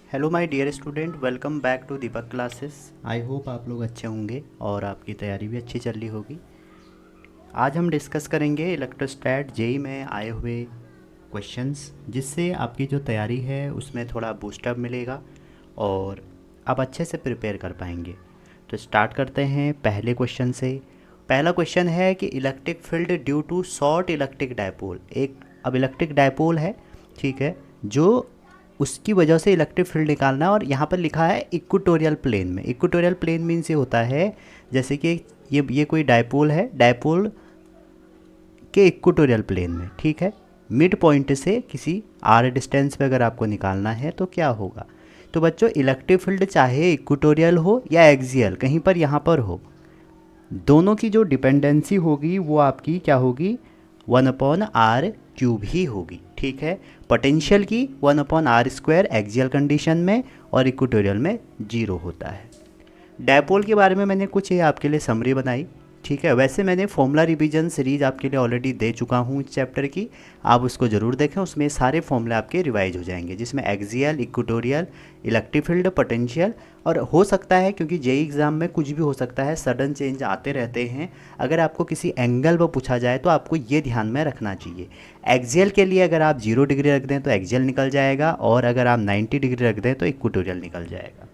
Hello my dear student, welcome back to Deepak classes. I hope आप लोग अच्छे होंगे और आपकी तैयारी भी अच्छी चल रही होगी। आज हम डिस्कस करेंगे इलेक्ट्रोस्टैट जेई में आए हुए क्वेश्चंस, जिससे आपकी जो तैयारी है उसमें थोड़ा बूस्टअप मिलेगा और आप अच्छे से प्रिपेयर कर पाएंगे। तो स्टार्ट करते हैं पहले क्वेश्चन से। पहला क्वेश्चन है कि electric field due to short electric dipole. अब इलेक्ट्रिक डायपोल है, ठीक है, जो उसकी वजह से इलेक्ट्रिक फील्ड निकालना है। और यहाँ पर लिखा है इक्वेटोरियल प्लेन में। इक्वेटोरियल प्लेन मीन्स ये होता है जैसे कि ये कोई डायपोल है, डायपोल के इक्वेटोरियल प्लेन में, ठीक है। मिड पॉइंट से किसी आर डिस्टेंस पे अगर आपको निकालना है तो क्या होगा। तो बच्चों, इलेक्ट्रिक फील्ड चाहे इक्वेटोरियल हो या एक्सियल, कहीं पर यहाँ पर हो, दोनों की जो डिपेंडेंसी होगी वो आपकी क्या होगी, 1/r³ ही होगी, ठीक है। पोटेंशियल की 1/r² एक्सियल कंडीशन में और इक्वेटोरियल में 0 होता है। डायपोल के बारे में मैंने कुछ ये आपके लिए समरी बनाई, ठीक है। वैसे मैंने फॉर्मूला रिवीजन सीरीज आपके लिए ऑलरेडी दे चुका हूँ इस चैप्टर की, आप उसको ज़रूर देखें। उसमें सारे फॉर्मूले आपके रिवाइज हो जाएंगे, जिसमें axial, equatorial, electric field, potential. और हो सकता है, क्योंकि जेई एग्ज़ाम में कुछ भी हो सकता है, सडन चेंज आते रहते हैं, अगर आपको किसी एंगल पर पूछा जाए तो आपको ये ध्यान में रखना चाहिए। एक्सियल के लिए अगर आप 0 डिग्री रख दें तो एक्सियल निकल जाएगा, और अगर आप 90 डिग्री रख दें तो इक्वेटोरियल निकल जाएगा,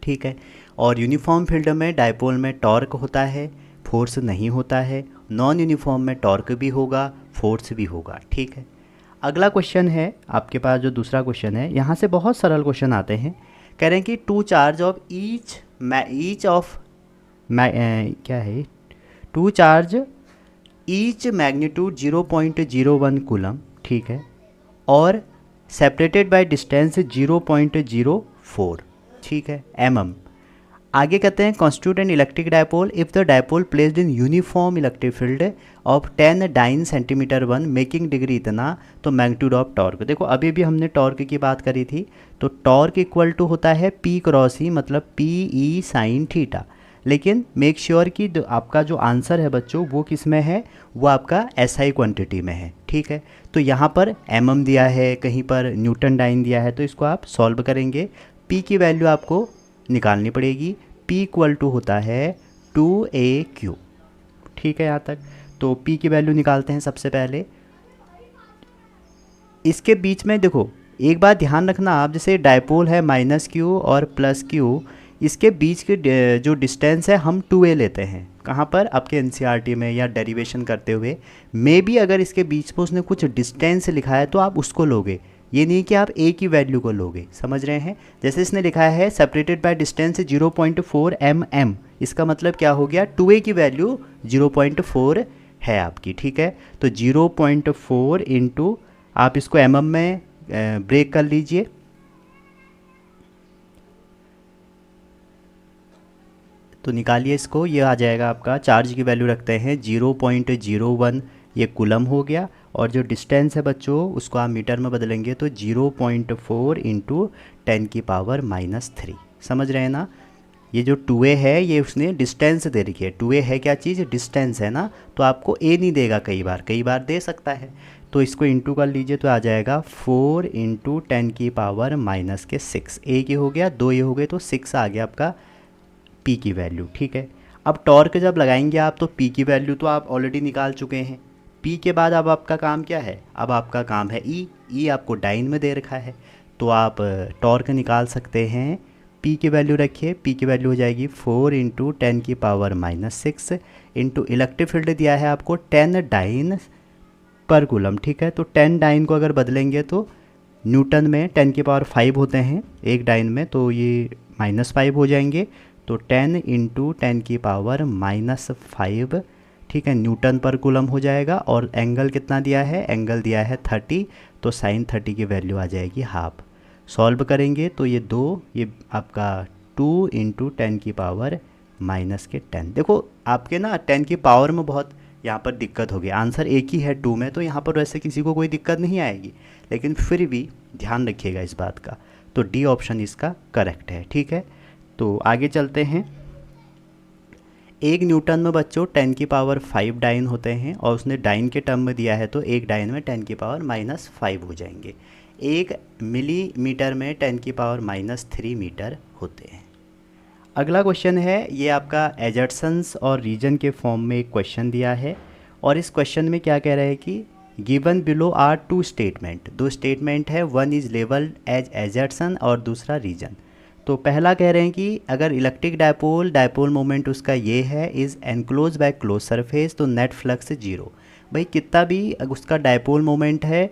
ठीक है। और यूनिफॉर्म फील्ड में डायपोल में टॉर्क होता है, फोर्स नहीं होता है। नॉन यूनिफॉर्म में टॉर्क भी होगा, फोर्स भी होगा, ठीक है। अगला क्वेश्चन है आपके पास, जो दूसरा क्वेश्चन है, यहाँ से बहुत सरल क्वेश्चन आते हैं। कह रहे हैं कि टू चार्ज ऑफ क्या है, two charge each magnitude 0.01 coulomb, ठीक है, और सेपरेटेड बाय डिस्टेंस 0.04, ठीक है, mm। आगे कहते हैं constitute an electric dipole if the dipole placed in uniform electric field of 10 dyne centimetre 1 making degree इतना, तो मैग्नीट्यूड ऑफ टॉर्क। देखो अभी भी हमने टॉर्क की बात करी थी, तो टॉर्क इक्वल टू होता है P क्रॉस E, मतलब PE साइन थीटा। लेकिन मेक श्योर कि आपका जो आंसर है बच्चों वो किस में है, वो आपका SI क्वांटिटी में है, ठीक है। तो यहाँ पर mm दिया है, कहीं पर न्यूटन डाइन दिया है, तो इसको आप सॉल्व करेंगे। P की वैल्यू आपको निकालनी पड़ेगी। P इक्वल टू होता है 2AQ, ठीक है यहाँ तक। तो P की वैल्यू निकालते हैं सबसे पहले। इसके बीच में देखो एक बात ध्यान रखना आप, जैसे डायपोल है -Q और +Q, इसके बीच के जो डिस्टेंस है हम 2A लेते हैं। कहाँ पर, आपके NCERT में या डेरिवेशन करते हुए। मे बी अगर इसके बीच में उसने कुछ डिस्टेंस लिखा है तो आप उसको लोगे, ये नहीं कि आप A की वैल्यू को लोगे, समझ रहे हैं। जैसे इसने लिखा है सेपरेटेड बाय डिस्टेंस 0.4 mm, इसका मतलब क्या हो गया, 2A की वैल्यू 0.4 है आपकी, ठीक है। तो 0.4 इंटू, आप इसको mm में ब्रेक कर लीजिए, तो निकालिए इसको। ये आ जाएगा आपका, चार्ज की वैल्यू रखते हैं 0.01, ये कूलम हो गया। और जो डिस्टेंस है बच्चों उसको आप मीटर में बदलेंगे तो 0.4 इंटू 10⁻⁻3, समझ रहे हैं ना। ये जो 2A है ये उसने डिस्टेंस दे रखी है। 2A है क्या चीज़, डिस्टेंस है ना, तो आपको A नहीं देगा, कई बार दे सकता है। तो इसको इंटू कर लीजिए तो आ जाएगा 4 इंटू 10⁻⁻6। A की हो गया, 2 ये हो गए, तो 6 आ गया आपका P की वैल्यू, ठीक है। अब टॉर्क जब लगाएंगे आप तो P की वैल्यू तो आप ऑलरेडी निकाल चुके हैं। P के बाद अब आपका काम क्या है, अब आपका काम है E आपको डाइन में दे रखा है, तो आप टॉर्क निकाल सकते हैं। P की वैल्यू रखिए, P की वैल्यू हो जाएगी 4 इंटू 10⁻⁻6 इंटू इलेक्ट्रिक फील्ड दिया है आपको 10 डाइन पर कूलम, ठीक है। तो 10 डाइन को अगर बदलेंगे तो न्यूटन में 10⁵ होते हैं एक डाइन में, तो ये -5 हो जाएंगे। तो 10 इंटू 10⁻⁻5, ठीक है, न्यूटन पर कूलम हो जाएगा। और एंगल कितना दिया है, एंगल दिया है 30, तो साइन 30 की वैल्यू आ जाएगी हाफ। सॉल्व करेंगे तो ये 2, ये आपका 2 इंटू 10⁻⁻10। देखो आपके ना 10 की पावर में बहुत यहाँ पर दिक्कत होगी, आंसर एक ही है 2 में, तो यहाँ पर वैसे किसी को कोई दिक्कत नहीं आएगी, लेकिन फिर भी ध्यान रखिएगा इस बात का। तो डी ऑप्शन इसका करेक्ट है, ठीक है। तो आगे चलते हैं। 1 न्यूटन में बच्चों 10⁵ डाइन होते हैं, और उसने डाइन के टर्म में दिया है तो एक डाइन में 10⁻⁻5 हो जाएंगे। 1 मिलीमीटर में 10⁻³ मीटर होते हैं। अगला क्वेश्चन है, ये आपका एजर्सन्स और रीजन के फॉर्म में एक क्वेश्चन दिया है और इस क्वेश्चन में क्या कह रहा है कि given below are 2 statement, 2 statement है, one is labelled as assertion और दूसरा रीजन। तो पहला कह रहे हैं कि अगर इलेक्ट्रिक डायपोल मोमेंट उसका ये है is enclose by close surface तो नेट फ्लक्स 0। भाई कितना भी उसका डायपोल मोमेंट है,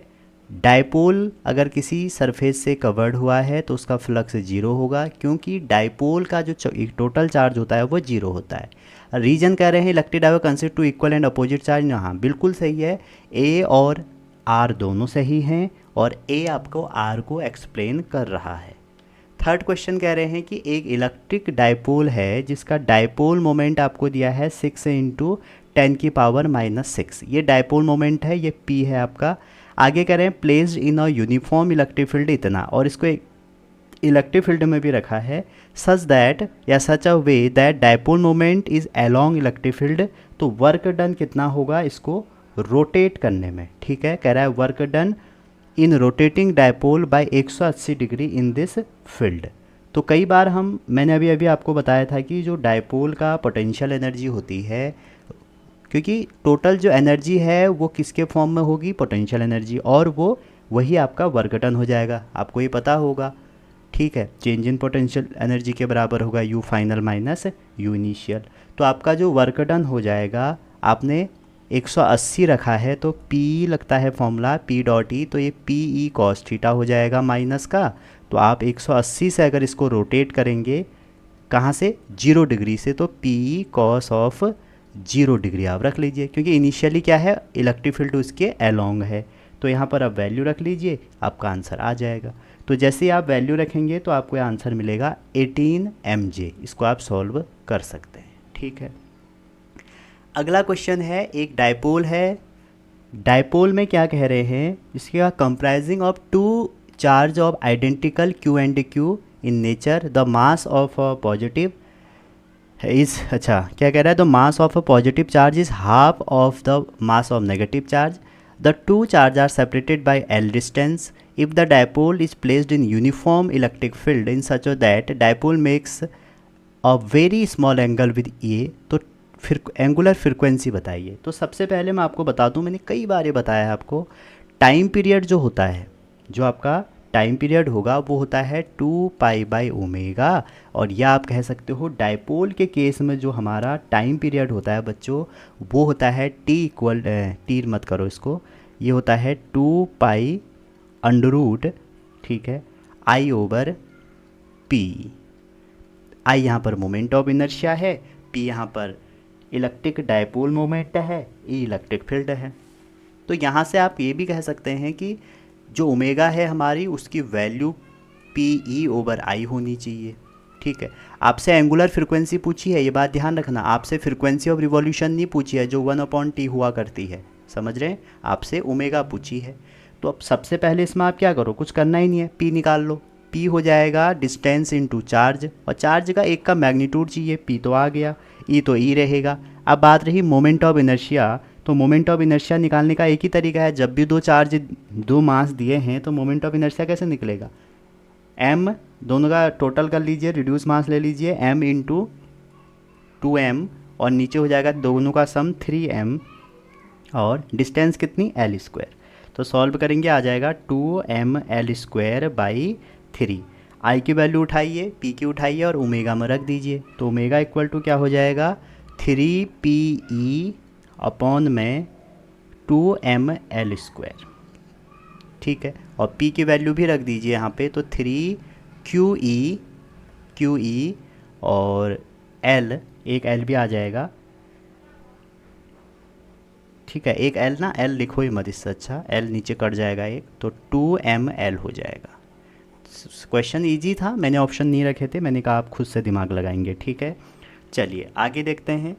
डायपोल अगर किसी सरफेस से कवर्ड हुआ है तो उसका फ्लक्स 0 होगा, क्योंकि डायपोल का जो टोटल चार्ज होता है वो 0 होता है। रीजन कह रहे हैं electric dipole consist two equal and opposite charge. हाँ बिल्कुल सही है, ए और आर दोनों सही हैं और ए आपको आर को एक्सप्लेन कर रहा है। थर्ड क्वेश्चन कह रहे हैं कि एक इलेक्ट्रिक डायपोल है जिसका डायपोल मोमेंट आपको दिया है 6 × 10⁻⁻6। ये डायपोल मोमेंट है, ये पी है आपका। आगे कह रहे हैं placed in a uniform electric field इतना, और इसको एक इलेक्ट्रिक फील्ड में भी रखा है सच दैट या such a way that dipole moment is along electric field. तो वर्क डन कितना होगा इसको रोटेट करने में, ठीक है। कह रहा है work done in rotating dipole by 180 degree in this field. तो कई बार मैंने अभी आपको बताया था कि जो डायपोल का पोटेंशियल एनर्जी होती है, क्योंकि टोटल जो एनर्जी है वो किसके फॉर्म में होगी, पोटेंशियल एनर्जी, और वही आपका वर्क डन हो जाएगा, आपको ये पता होगा, ठीक है। चेंज इन पोटेंशियल एनर्जी के बराबर होगा you final minus you initial. तो आपका जो वर्क डन हो जाएगा, आपने 180 रखा है तो P लगता है फॉर्मूला P.E, तो ये PE cos थीटा हो जाएगा माइनस का। तो आप 180 से अगर इसको रोटेट करेंगे कहाँ से, 0 डिग्री से, तो PE cos ऑफ 0 डिग्री आप रख लीजिए, क्योंकि इनिशियली क्या है इलेक्ट्रिक फील्ड उसके अलोंग है। तो यहाँ पर आप वैल्यू रख लीजिए, आपका आंसर आ जाएगा। तो जैसे ही आप वैल्यू रखेंगे तो आपको आंसर मिलेगा 18 mJ। इसको आप सॉल्व कर सकते हैं, ठीक है। अगला क्वेश्चन है, एक डायपोल है, डायपोल में क्या कह रहे हैं, इसके comprising of 2 charge of identical Q and Q in nature, the mass of positive is, अच्छा क्या कह रहा है, the mass of a positive charge is half of the mass of negative charge, the 2 charge are separated by L distance, if the dipole is placed in uniform electric field in such a that dipole makes a very small angle with A, तो फिर angular frequency बताइए। तो सबसे पहले मैं आपको बता दूं, मैंने कई बार ये बताया है आपको, टाइम पीरियड जो होता है, जो आपका टाइम पीरियड होगा वो होता है 2π/ω, और या आप कह सकते हो डायपोल के केस में जो हमारा टाइम पीरियड होता है बच्चों वो होता है टी मत करो इसको, ये होता है 2π√, ठीक है, I/P। I यहाँ पर मोमेंट ऑफ इनर्शिया है, P यहाँ पर इलेक्ट्रिक डायपोल मोमेंट है, E इलेक्ट्रिक फील्ड है। तो यहाँ से आप ये भी कह सकते हैं कि जो ओमेगा है हमारी उसकी वैल्यू PE/I होनी चाहिए, ठीक है। आपसे एंगुलर फ्रिक्वेंसी पूछी है, ये बात ध्यान रखना, आपसे फ्रिक्वेंसी ऑफ रिवॉल्यूशन नहीं पूछी है जो 1/T हुआ करती है, समझ रहे हैं, आपसे ओमेगा पूछी है। तो अब सबसे पहले इसमें आप क्या करो, कुछ करना ही नहीं है, P निकाल लो। P हो जाएगा डिस्टेंस इनटू चार्ज, और चार्ज का एक का मैग्नीट्यूड चाहिए, P तो आ गया, E तो E रहेगा। अब बात रही मोमेंट ऑफ इनर्शिया, तो मोमेंट ऑफ इनर्शिया निकालने का एक ही तरीका है, जब भी दो मास दिए हैं तो मोमेंट ऑफ इनर्शिया कैसे निकलेगा, M दोनों का टोटल कर लीजिए, रिड्यूस मास ले लीजिए, M × 2m, और नीचे हो जाएगा दोनों का सम 3m, और डिस्टेंस कितनी L²। तो सॉल्व करेंगे आ जाएगा 2mL²/3। I की वैल्यू उठाइए, P की उठाइए और ओमेगा में रख दीजिए। तो ओमेगा इक्वल टू क्या हो जाएगा 3PE/2mL², ठीक है। और P की वैल्यू भी रख दीजिए यहाँ पे, तो 3QE और L, एक L भी आ जाएगा, ठीक है। एक L ना, L लिखो ही मत, इससे अच्छा L नीचे कट जाएगा एक, तो 2mL हो जाएगा। क्वेश्चन इजी था, मैंने ऑप्शन नहीं रखे थे, मैंने कहा आप खुद से दिमाग लगाएंगे, ठीक है। चलिए आगे देखते हैं।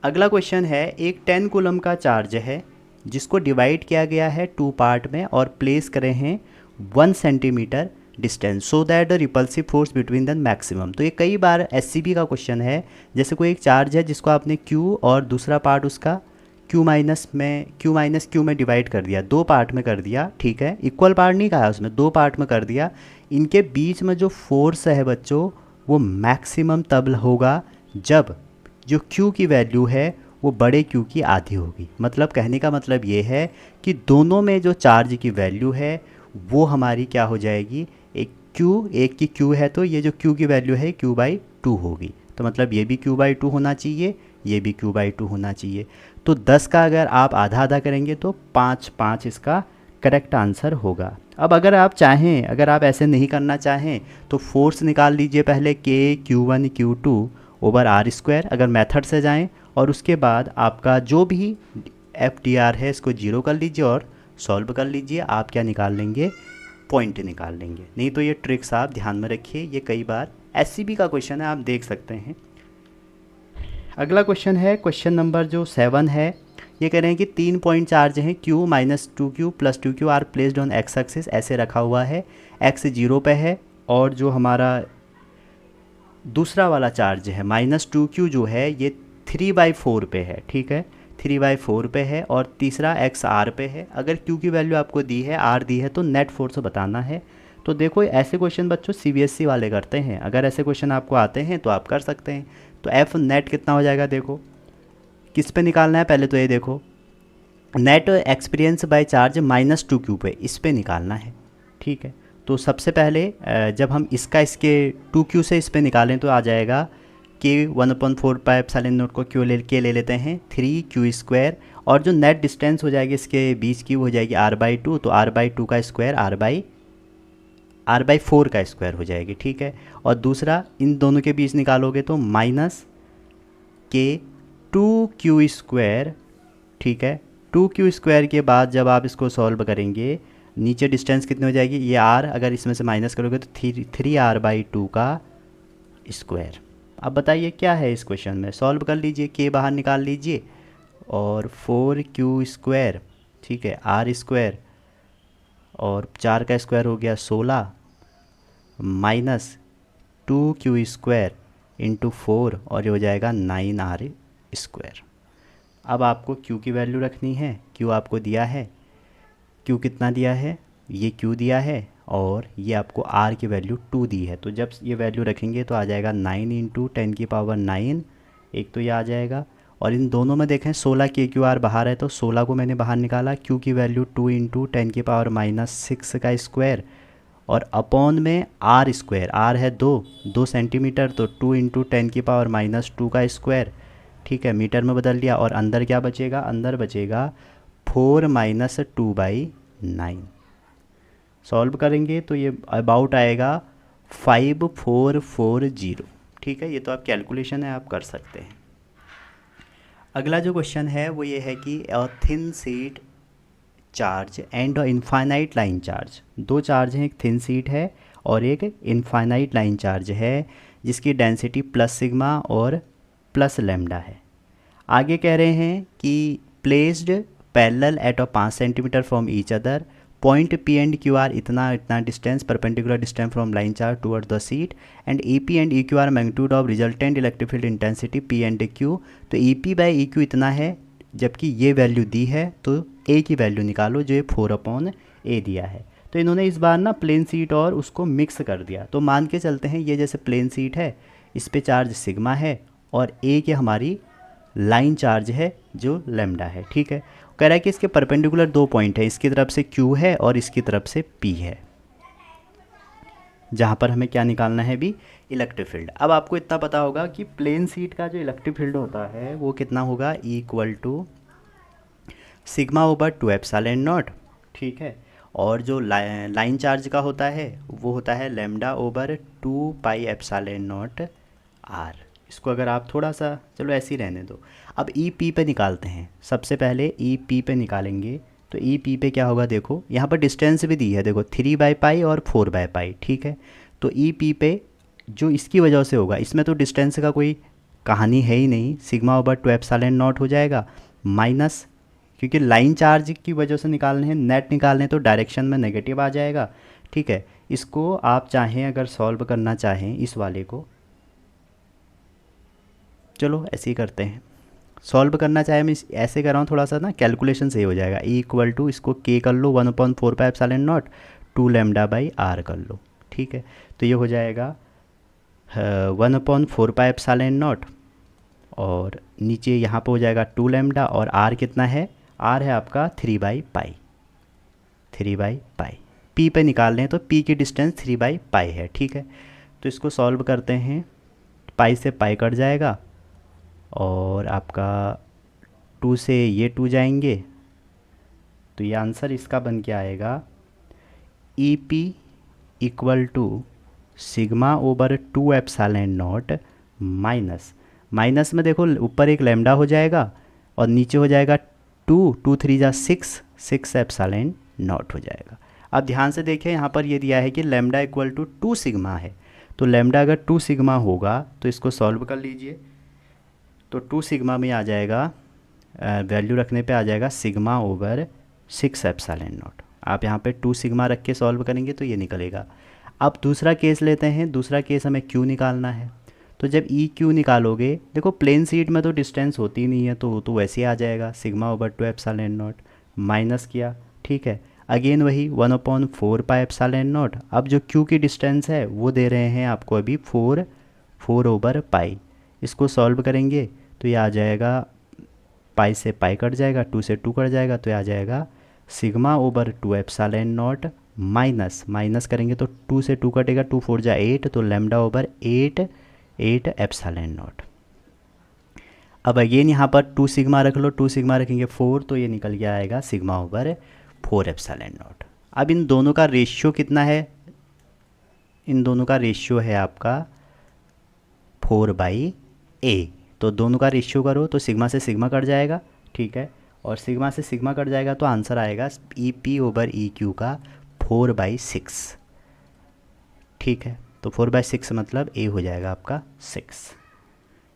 अगला क्वेश्चन है, एक 10 कूलम का चार्ज है जिसको डिवाइड किया गया है 2 पार्ट में और प्लेस करे हैं 1 centimetre distance so that the repulsive force between the maximum. तो ये कई बार SCB का क्वेश्चन है, जैसे कोई एक चार्ज है जिसको आपने Q और दूसरा पार्ट उसका क्यू माइनस क्यू में डिवाइड कर दिया, दो पार्ट में कर दिया, ठीक है, इक्वल पार्ट नहीं कहा उसमें, दो पार्ट में कर दिया। इनके बीच में जो फोर्स है बच्चों वो मैक्सिमम तब होगा जब जो क्यू की वैल्यू है वो बड़े क्यू की आधी होगी। मतलब कहने का मतलब ये है कि दोनों में जो चार्ज की वैल्यू है वो हमारी क्या हो जाएगी, एक की क्यू है तो ये जो क्यू की वैल्यू है Q/2 होगी। तो मतलब ये भी Q/2 होना चाहिए, ये भी Q/2 होना चाहिए। तो 10 का अगर आप आधा आधा करेंगे तो 5/5 इसका करेक्ट आंसर होगा। अब अगर आप चाहें, अगर आप ऐसे नहीं करना चाहें तो फोर्स निकाल लीजिए पहले KQ1Q2/r², अगर मेथड से जाएं, और उसके बाद आपका जो भी FDR है इसको जीरो कर लीजिए और सॉल्व कर लीजिए। आप क्या निकाल लेंगे, पॉइंट निकाल लेंगे। नहीं तो ये ट्रिक्स आप ध्यान में रखिए, ये कई बार SCB का क्वेश्चन है, आप देख सकते हैं। अगला क्वेश्चन है क्वेश्चन नंबर जो 7 है। ये कह रहे हैं कि 3 पॉइंट चार्ज हैं Q -2Q + 2Q are placed on X axis, ऐसे रखा हुआ है, x 0 पे है, और जो हमारा दूसरा वाला चार्ज है -2Q जो है ये 3/4 पे है, ठीक है, 3/4 पे है, और तीसरा x r पे है। अगर Q की वैल्यू आपको दी है, r दी है, तो नेट फोर्स बताना है। तो देखो ऐसे क्वेश्चन बच्चों CBSE वाले करते हैं, अगर ऐसे क्वेश्चन आपको आते हैं तो आप कर सकते हैं। तो F नेट कितना हो जाएगा, देखो किस पे निकालना है, पहले तो ये देखो net experience by charge -2Q पे, इस पे निकालना है, ठीक है। तो सबसे पहले जब हम इसके 2Q से इस पे निकालें तो आ जाएगा कि 1/4πε0 को Q ले लेते हैं 3Q², और जो नेट डिस्टेंस हो जाएगी इसके बीच की वो हो जाएगी r/2, तो r/2 का स्क्वायर r/4 का स्क्वायर हो जाएगी, ठीक है। और दूसरा इन दोनों के बीच निकालोगे तो -2Q², ठीक है। 2Q² के बाद जब आप इसको सॉल्व करेंगे, नीचे डिस्टेंस कितनी हो जाएगी, ये r, अगर इसमें से माइनस करोगे तो 3r/2 का स्क्वायर। अब बताइए क्या है इस क्वेश्चन में, सॉल्व कर लीजिए, k बाहर निकाल लीजिए, और 4Q², ठीक है, r² और 4 का स्क्वायर हो गया 16 -2Q² × 4, और ये हो जाएगा 9r²। अब आपको Q की वैल्यू रखनी है, Q आपको दिया है, Q कितना दिया है, ये Q दिया है, और ये आपको R की वैल्यू 2 दी है। तो जब ये वैल्यू रखेंगे तो आ जाएगा 9 × 10⁹, एक तो ये आ जाएगा, और इन दोनों में देखें 16 KQR बाहर है तो 16 को मैंने बाहर निकाला, Q की वैल्यू 2 × 10⁻6 का स्क्वायर, और अपॉन में r², r है 2 सेंटीमीटर, तो 2 × 10⁻2 का स्क्वायर, ठीक है, मीटर में बदल दिया, और अंदर क्या बचेगा, अंदर बचेगा 4 - 2/9। सॉल्व करेंगे तो ये अबाउट आएगा 5440, ठीक है। ये तो आप कैलकुलेशन है, आप कर सकते हैं। अगला जो क्वेश्चन है वो ये है कि thin sheet charge and infinite line charge, दो चार्ज हैं, एक थिन शीट है और एक इनफाइनाइट लाइन चार्ज है, जिसकी डेंसिटी +σ और +λ है। आगे कह रहे हैं कि placed parallel at 5 centimetre from each other, point P and Q are इतना distance perpendicular distance from line charge toward the sheet, and EP and EQ are magnitude of resultant electric field intensity P and Q। तो EP/EQ इतना है, जबकि ये value दी है, तो A की value निकालो जो ये 4/A दिया है। तो इन्होंने इस बार ना प्लेन शीट और उसको मिक्स कर दिया। तो मान के चलते हैं ये जैसे प्लेन शीट है, इस पे चार्ज सिग्मा है, और A की हमारी लाइन चार्ज है जो लैम्डा है, ठीक है। कह रहा है कि इसके परपेंडिकुलर दो पॉइंट है, इसकी तरफ से Q है और इसकी तरफ से P है, जहाँ पर हमें क्या निकालना है भी, इलेक्ट्रिक फील्ड। अब आपको इतना पता होगा कि प्लेन शीट का जो इलेक्ट्रिक फील्ड होता है वो कितना होगा, = σ/2ε0, ठीक है। और जो लाइन चार्ज का होता है वो होता है λ/2πε0r। इसको अगर आप थोड़ा सा, चलो ऐसे ही रहने दो। अब EP पे निकालते हैं, सबसे पहले EP पे निकालेंगे। तो EP पे क्या होगा, देखो यहाँ पर डिस्टेंस भी दी है, देखो 3/π और 4/π, ठीक है। तो EP पे जो इसकी वजह से होगा, इसमें तो डिस्टेंस का कोई कहानी है ही नहीं, σ/2ε0 हो जाएगा, माइनस, क्योंकि लाइन चार्ज की वजह से निकालने हैं, नेट निकालने तो डायरेक्शन में नेगेटिव आ जाएगा, ठीक है। इसको आप चाहें अगर सॉल्व करना चाहें इस वाले को, चलो ऐसे ही करते हैं, सॉल्व करना चाहे मैं ऐसे कर रहा हूँ, थोड़ा सा ना कैलकुलेशन सही हो जाएगा। ई इक्वल टू इसको के कर लो 1/4πε0 2 लैम्डा बाई आर कर लो, ठीक है। तो ये हो जाएगा 1/4πε0 और नीचे यहाँ पे हो जाएगा 2 लैम्डा, और आर कितना है, आर है आपका 3/π, 3/π। पी पे निकाल रहे हैं तो पी की डिस्टेंस 3/π है, ठीक है। तो इसको सॉल्व करते हैं, पाई से पाई कट जाएगा और आपका 2 से ये 2 जाएंगे, तो ये आंसर इसका बन के आएगा E P equal to sigma over 2ε0 minus, minus में देखो ऊपर एक लैम्डा हो जाएगा और नीचे हो जाएगा 2 3 जा 6ε0 हो जाएगा। अब ध्यान से देखिए यहाँ पर ये दिया है कि लैम्डा इक्वल टू 2 सिग्मा है, तो लैम्डा अगर 2 सिग्मा होगा तो इसको सॉल्व कर लीजिए। तो 2 सिग्मा में आ जाएगा, वैल्यू रखने पे आ जाएगा सिग्मा ओवर 6ε0। आप यहाँ पे 2 सिग्मा रख के सॉल्व करेंगे तो ये निकलेगा। अब दूसरा केस लेते हैं, दूसरा केस हमें क्यू निकालना है। तो जब ई क्यू निकालोगे, देखो प्लेन शीट में तो डिस्टेंस होती नहीं है, तो वैसे ही आ जाएगा सिग्मा ओवर 2ε0 माइनस किया, ठीक है। अगेन वही 1/4πε0। अब जो क्यू की डिस्टेंस है वो दे रहे हैं आपको अभी 4/π। इसको सॉल्व करेंगे तो ये आ जाएगा, पाई से पाई कट जाएगा, 2 से 2 कट जाएगा, तो ये आ जाएगा सिग्मा ओवर 2ε0 माइनस, माइनस करेंगे तो 2 से 2 कटेगा, 2 4 जा 8, तो लैम्डा ओवर 8/ε0। अब अगेन यहाँ पर 2 सिग्मा रख लो, 2 सिग्मा रखेंगे 4, तो ये निकल के आएगा सिग्मा ओवर 4/ε0। अब इन दोनों का रेशियो कितना है, इन दोनों का रेशियो है आपका 4/a। तो दोनों का रेशियो करो तो सिग्मा से सिग्मा कट जाएगा, ठीक है, और सिग्मा से सिग्मा कट जाएगा तो आंसर आएगा E P over E Q का 4/6, ठीक है। तो 4/6 मतलब ए हो जाएगा आपका 6।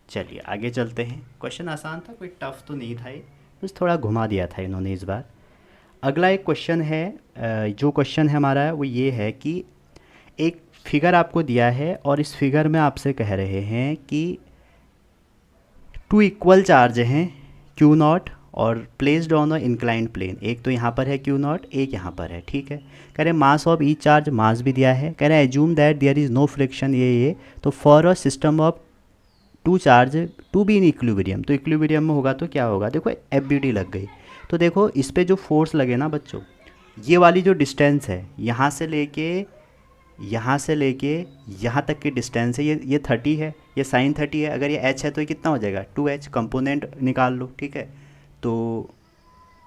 चलिए आगे चलते हैं। क्वेश्चन आसान था, कोई टफ तो नहीं था, ये बस थोड़ा घुमा दिया था इन्होंने इस बार। अगला एक क्वेश्चन है, जो क्वेश्चन है हमारा वो ये है कि एक फिगर आपको दिया है और इस फिगर में आपसे कह रहे हैं कि 2 इक्वल चार्ज हैं क्यू नॉट और placed on a inclined plane. एक तो यहाँ पर है क्यू नॉट, एक यहाँ पर है, ठीक है। कह रहे mass of each charge, mass भी दिया है। कह रहे हैं assume that there is no friction, ये तो for a system of 2 charge to be in equilibrium. तो इक्विलिब्रियम में होगा तो क्या होगा, देखो एफबीडी लग गई। तो देखो इस पर जो फोर्स लगे ना बच्चों, ये वाली जो डिस्टेंस है यहाँ से लेके यहाँ तक की डिस्टेंस है, ये 30 है, ये साइन 30 है। अगर ये h है तो ये कितना हो जाएगा 2h, कंपोनेंट निकाल लो, ठीक है। तो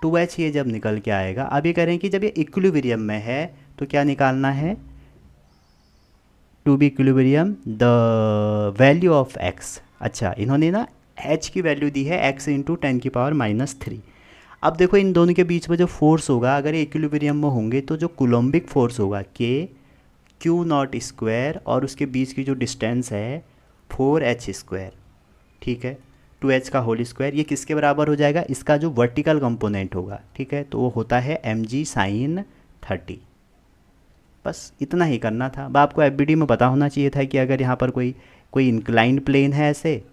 2h ये जब निकल के आएगा, अब ये करें कि जब ये इक्विलिब्रियम में है तो क्या निकालना है, to be equilibrium the value of x। अच्छा इन्होंने ना h की वैल्यू दी है x इंटू 10⁻³ अब देखो इन दोनों के बीच में जो फोर्स होगा, अगर ये इक्विलिब्रियम में होंगे तो जो कूलम्बिक फोर्स होगा k क्यू नॉट स्क्वायर और उसके बीच की जो डिस्टेंस है 4h², ठीक है, 2h का होल स्क्वायर, ये किसके बराबर हो जाएगा, इसका जो वर्टिकल कंपोनेंट होगा, ठीक है, तो वो होता है mg sin 30। बस इतना ही करना था। अब आपको एफबीडी में पता होना चाहिए था कि अगर यहाँ पर कोई इंक्लाइंड प्लेन है ऐसे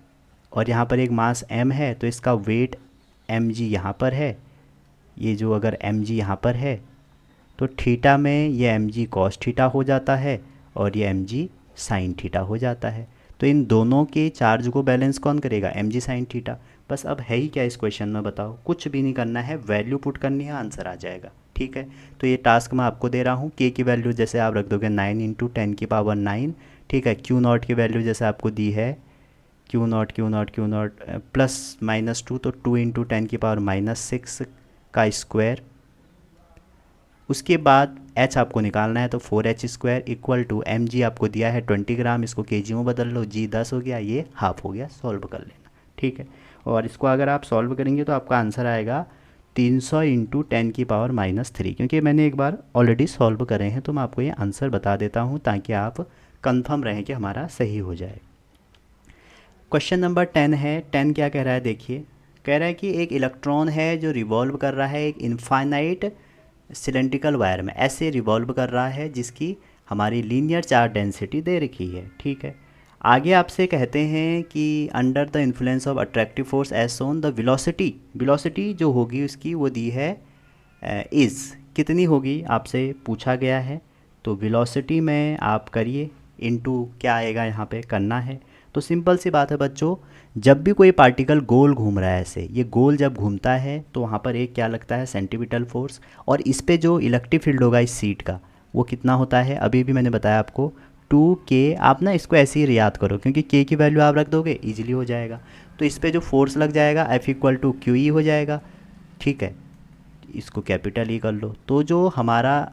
और यहाँ पर एक मास m है तो इसका वेट mg यहाँ पर है, ये जो अगर mg यहाँ पर है तो थीटा में ये mg cos थीटा हो जाता है और ये mg sin थीटा हो जाता है। तो इन दोनों के चार्ज को बैलेंस कौन करेगा, mg sin थीटा। बस अब है ही क्या इस क्वेश्चन में, बताओ, कुछ भी नहीं करना है, वैल्यू पुट करनी है, आंसर आ जाएगा, ठीक है। तो ये टास्क मैं आपको दे रहा हूँ, k की वैल्यू जैसे आप रख दोगे 9 इंटू 10⁻⁹, ठीक है। क्यू नॉट की वैल्यू जैसे आपको दी है क्यू नॉट +-2 तो 2 इंटू 10⁻⁻6 का स्क्वायर। उसके बाद h आपको निकालना है तो 4h² इक्वल टू mg आपको दिया है 20 ग्राम, इसको kg में बदल लो, g 10 हो गया, ये हाफ हो गया, सॉल्व कर लेना, ठीक है। और इसको अगर आप सॉल्व करेंगे तो आपका आंसर आएगा 300 इंटू 10⁻⁻3, क्योंकि मैंने एक बार ऑलरेडी सॉल्व करे हैं तो मैं आपको ये आंसर बता देता हूँ ताकि आप कंफर्म रहें कि हमारा सही हो जाए। क्वेश्चन नंबर 10 है। 10 क्या कह रहा है, देखिए, कह रहा है कि एक इलेक्ट्रॉन है जो रिवॉल्व कर रहा है एक इनफाइनाइट सिलेंड्रिकल वायर में, ऐसे रिवॉल्व कर रहा है जिसकी हमारी लीनियर चार्ज डेंसिटी दे रखी है, ठीक है। आगे आपसे कहते हैं कि under the influence of attractive force as soon the velocity जो होगी उसकी वो दी है इज़ कितनी होगी आपसे पूछा गया है। तो वेलोसिटी में आप करिए इनटू क्या आएगा यहाँ पे करना है। तो सिंपल सी बात है बच्चों, जब भी कोई पार्टिकल गोल घूम रहा है ऐसे, ये गोल जब घूमता है तो वहाँ पर एक क्या लगता है सेंटीपिटल फोर्स, और इस पे जो इलेक्ट्रिक फील्ड होगा इस सीट का वो कितना होता है अभी भी मैंने बताया आपको 2k। आप ना इसको ऐसे ही याद करो क्योंकि k की वैल्यू आप रख दोगे इजीली हो जाएगा। तो इस पे जो फोर्स लग जाएगा F equal to Q E हो जाएगा, ठीक है, इसको कैपिटल ई कर लो। तो जो हमारा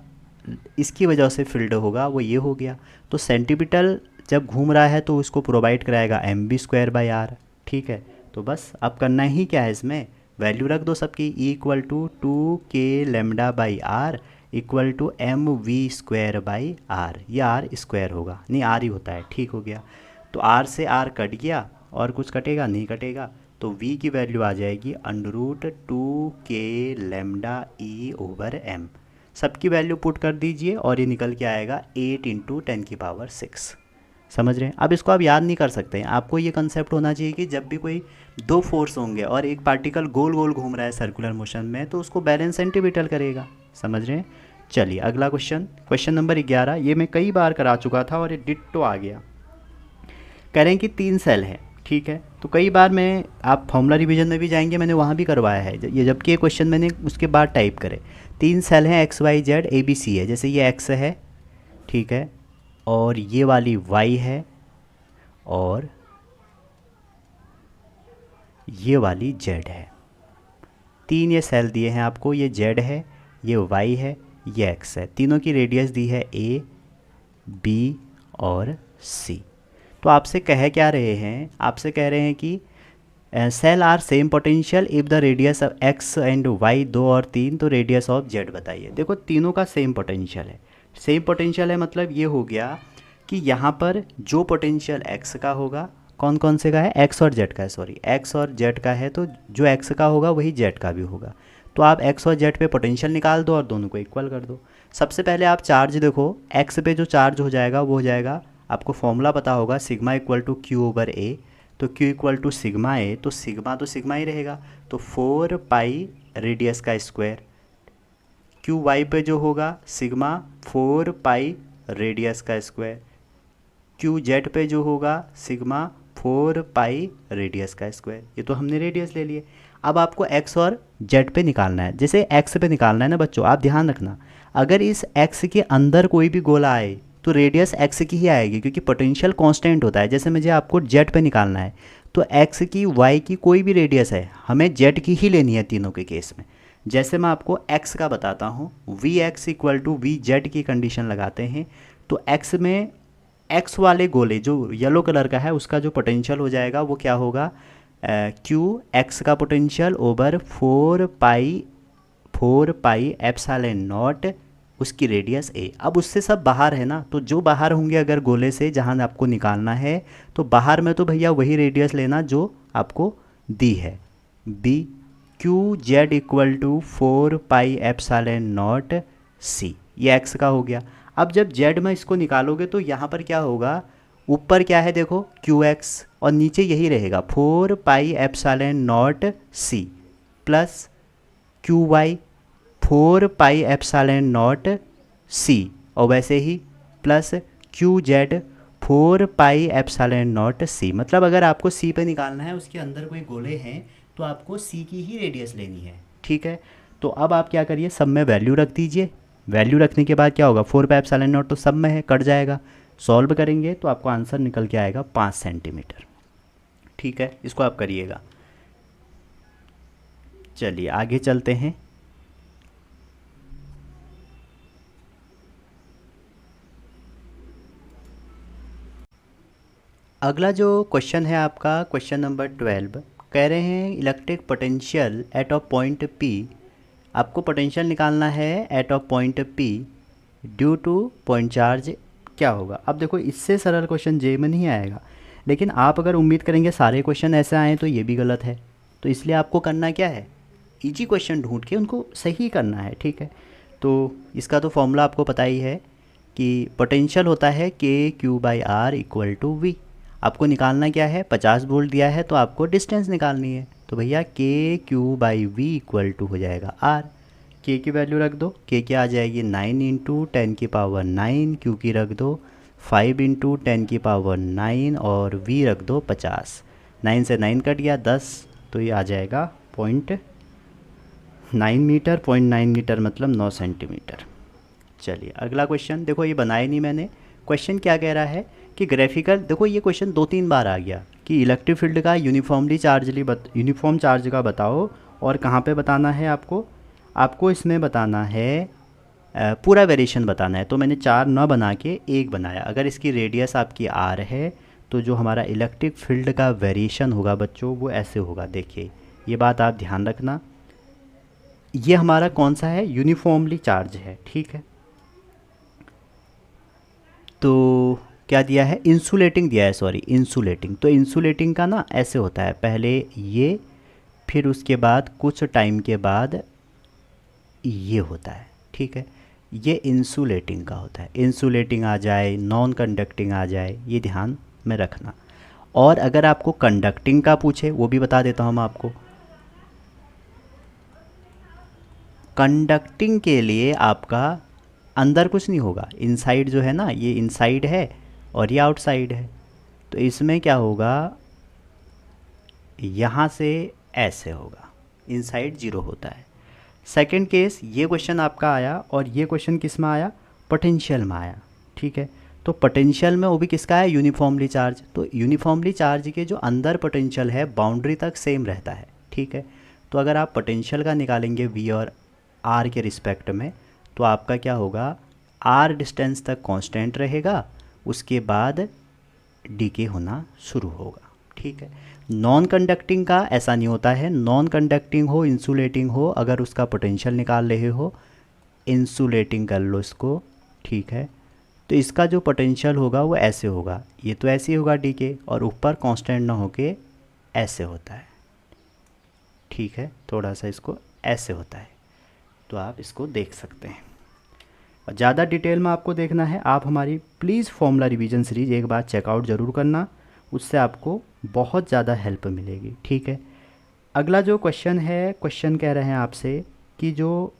इसकी वजह से फील्ड होगा वो ये हो गया। तो सेंटीपिटल जब घूम रहा है तो उसको प्रोवाइड कराएगा mv²/r, ठीक है। तो बस अब करना ही क्या है, इसमें वैल्यू रख दो सबकी, E equal to 2k λ/r equal to mv²/r, ये r स्क्वायर होगा, नहीं r ही होता है, ठीक हो गया। तो r से r कट गया और कुछ कटेगा नहीं कटेगा, तो v की वैल्यू आ जाएगी √2k λe/m। सबकी वैल्यू पुट कर दीजिए और ये निकल के आएगा 8 × 10⁶। समझ रहे हैं। अब इसको आप याद नहीं कर सकते हैं, आपको ये कंसेप्ट होना चाहिए कि जब भी कोई दो फोर्स होंगे और एक पार्टिकल गोल गोल घूम रहा है सर्कुलर मोशन में तो उसको बैलेंस सेंटीमीटर करेगा। समझ रहे हैं। चलिए अगला क्वेश्चन नंबर 11, ये मैं कई बार करा चुका था और ये डिट्टो आ गया। कह रहे हैं कि 3 सेल है, ठीक है। तो कई बार मैं, आप फॉर्मूला रिवीजन में भी जाएंगे, मैंने वहाँ भी करवाया है ये, जबकि ये क्वेश्चन मैंने उसके बाद टाइप करे। 3 सेल हैं XYZ ABC है, जैसे ये X है, ठीक है, और ये वाली Y है और ये वाली Z है। 3 ये सेल दिए हैं आपको, ये Z है, ये Y है, ये X है। तीनों की रेडियस दी है A, B और C। तो आपसे कह क्या रहे हैं, आपसे कह रहे हैं कि cell are same potential if the radius of X and Y 2 और 3, तो रेडियस ऑफ Z बताइए। देखो तीनों का सेम पोटेंशियल है, सेम पोटेंशियल है मतलब ये हो गया कि यहाँ पर जो पोटेंशियल X का होगा, कौन कौन से का है, X और Z का है, सॉरी X और Z का है, तो जो X का होगा वही Z का भी होगा। तो आप X और Z पे पोटेंशियल निकाल दो और दोनों को इक्वल कर दो। सबसे पहले आप चार्ज देखो, X पे जो चार्ज हो जाएगा वो हो जाएगा, आपको फॉर्मूला पता होगा, सिग्मा इक्वल टू Q/A। तो Q equal to sigma A, तो सिग्मा ही रहेगा, तो 4 पाई रेडियस का स्क्वायर। QY पे जो होगा सिग्मा 4 पाई रेडियस का स्क्वायर। QZ पे जो होगा सिग्मा 4 पाई रेडियस का स्क्वायर। ये तो हमने रेडियस ले लिए। अब आपको X और Z पे निकालना है। जैसे X पे निकालना है ना बच्चों, आप ध्यान रखना, अगर इस X के अंदर कोई भी गोला आए तो रेडियस X की ही आएगी, क्योंकि पोटेंशियल कांस्टेंट होता है। जैसे मुझे आपको Z पे निकालना है तो X की, Y की कोई भी रेडियस है, हमें Z की ही लेनी है तीनों के केस में। जैसे मैं आपको X का बताता हूँ, Vx इक्वल टू VZ की कंडीशन लगाते हैं, तो X में X वाले गोले जो येलो कलर का है उसका जो पोटेंशियल हो जाएगा वो क्या होगा, Q X का potential over 4 pi epsilon not उसकी रेडियस A। अब उससे सब बाहर है ना, तो जो बाहर होंगे अगर गोले से जहाँ आपको निकालना है, तो बाहर में तो भैया वही रेडियस लेना जो आपको दी है B। QZ equal to 4 pi epsilon naught C, ये X का हो गया। अब जब Z में इसको निकालोगे तो यहाँ पर क्या होगा, ऊपर क्या है देखो QX और नीचे यही रहेगा 4 pi epsilon naught C plus QY 4 pi epsilon naught C, और वैसे ही plus QZ 4 pi epsilon naught C। मतलब अगर आपको C पे निकालना है, उसके अंदर कोई गोले हैं, तो आपको C की ही रेडियस लेनी है, ठीक है। तो अब आप क्या करिए, सब में वैल्यू रख दीजिए। वैल्यू रखने के बाद क्या होगा, 4 पाई एप्सिलॉन नॉट तो सब में है, कट जाएगा। सॉल्व करेंगे तो आपको आंसर निकल के आएगा 5 सेंटीमीटर, ठीक है। इसको आप करिएगा। चलिए आगे चलते हैं। अगला जो क्वेश्चन है आपका क्वेश्चन नंबर 12, कह रहे हैं electric potential at a point P। आपको पोटेंशियल निकालना है at a point P due two point charge क्या होगा। अब देखो इससे सरल क्वेश्चन जे में नहीं आएगा, लेकिन आप अगर उम्मीद करेंगे सारे क्वेश्चन ऐसे आए तो ये भी गलत है। तो इसलिए आपको करना क्या है, इजी क्वेश्चन ढूंढ के उनको सही करना है, ठीक है। तो इसका तो फॉर्मूला आपको पता ही है कि पोटेंशियल होता है KQ/R इक्वल टू V। आपको निकालना क्या है, 50 वोल्ट दिया है तो आपको डिस्टेंस निकालनी है। तो भैया K Q by V equal to हो जाएगा आर। के की वैल्यू रख दो, के क्या आ जाएगी 9 इंटू 10⁹, क्यू की रख दो 5 इंटू 10⁹, और वी रख दो 50। 9 से 9 कट गया 10, तो ये आ जाएगा 0.9 मीटर। 0.9 मीटर मतलब 9 सेंटीमीटर। चलिए अगला क्वेश्चन देखो, ये बनाया नहीं मैंने। क्वेश्चन क्या कह रहा है कि ग्राफिकल, देखो ये क्वेश्चन 2-3 बार आ गया कि इलेक्ट्रिक फील्ड का यूनिफॉर्म चार्ज का बताओ, और कहाँ पे बताना है आपको, आपको इसमें बताना है पूरा वेरिएशन बताना है। तो मैंने 4 न बना के 1 बनाया। अगर इसकी रेडियस आपकी आर है तो जो हमारा इलेक्ट्रिक फील्ड का वेरिएशन होगा बच्चों वो ऐसे होगा। देखिए ये बात आप ध्यान रखना, ये हमारा कौन सा है, यूनिफॉर्मली चार्ज है, ठीक है। तो क्या दिया है, इंसुलेटिंग दिया है, सॉरी इंसुलेटिंग। तो इंसुलेटिंग का ना ऐसे होता है, पहले ये, फिर उसके बाद कुछ टाइम के बाद ये होता है, ठीक है। ये इंसुलेटिंग का होता है, इंसुलेटिंग आ जाए, नॉन कंडक्टिंग आ जाए, ये ध्यान में रखना। और अगर आपको कंडक्टिंग का पूछे वो भी बता देता हूँ मैं आपको। कंडक्टिंग के लिए आपका अंदर कुछ नहीं होगा, इनसाइड जो है ना, ये इनसाइड है और ये आउटसाइड है। तो इसमें क्या होगा, यहाँ से ऐसे होगा, इनसाइड 0 होता है। सेकंड केस, ये क्वेश्चन आपका आया, और ये क्वेश्चन किस में आया, पोटेंशियल में आया, ठीक है। तो पोटेंशियल में वो भी किसका है, यूनिफॉर्मली चार्ज। तो यूनिफॉर्मली चार्ज के जो अंदर पोटेंशियल है बाउंड्री तक सेम रहता है, ठीक है। तो अगर आप पोटेंशियल का निकालेंगे वी और आर के रिस्पेक्ट में, तो आपका क्या होगा, आर डिस्टेंस तक कांस्टेंट रहेगा, उसके बाद डीके होना शुरू होगा, ठीक है। नॉन कंडक्टिंग का ऐसा नहीं होता है, नॉन कंडक्टिंग हो, इंसुलेटिंग हो, अगर उसका पोटेंशियल निकाल रहे हो, इंसुलेटिंग कर लो इसको, ठीक है। तो इसका जो पोटेंशियल होगा वो ऐसे होगा, ये तो ऐसे ही होगा डीके, और ऊपर कांस्टेंट ना होके ऐसे होता है, ठीक है। थोड़ा सा इसको ऐसे होता है, तो आप इसको देख सकते हैं। और ज़्यादा डिटेल में आपको देखना है, आप हमारी प्लीज़ फॉर्मूला रिवीजन सीरीज़ एक बार चेकआउट ज़रूर करना, उससे आपको बहुत ज़्यादा हेल्प मिलेगी, ठीक है। अगला जो क्वेश्चन है, क्वेश्चन कह रहे हैं आपसे कि जो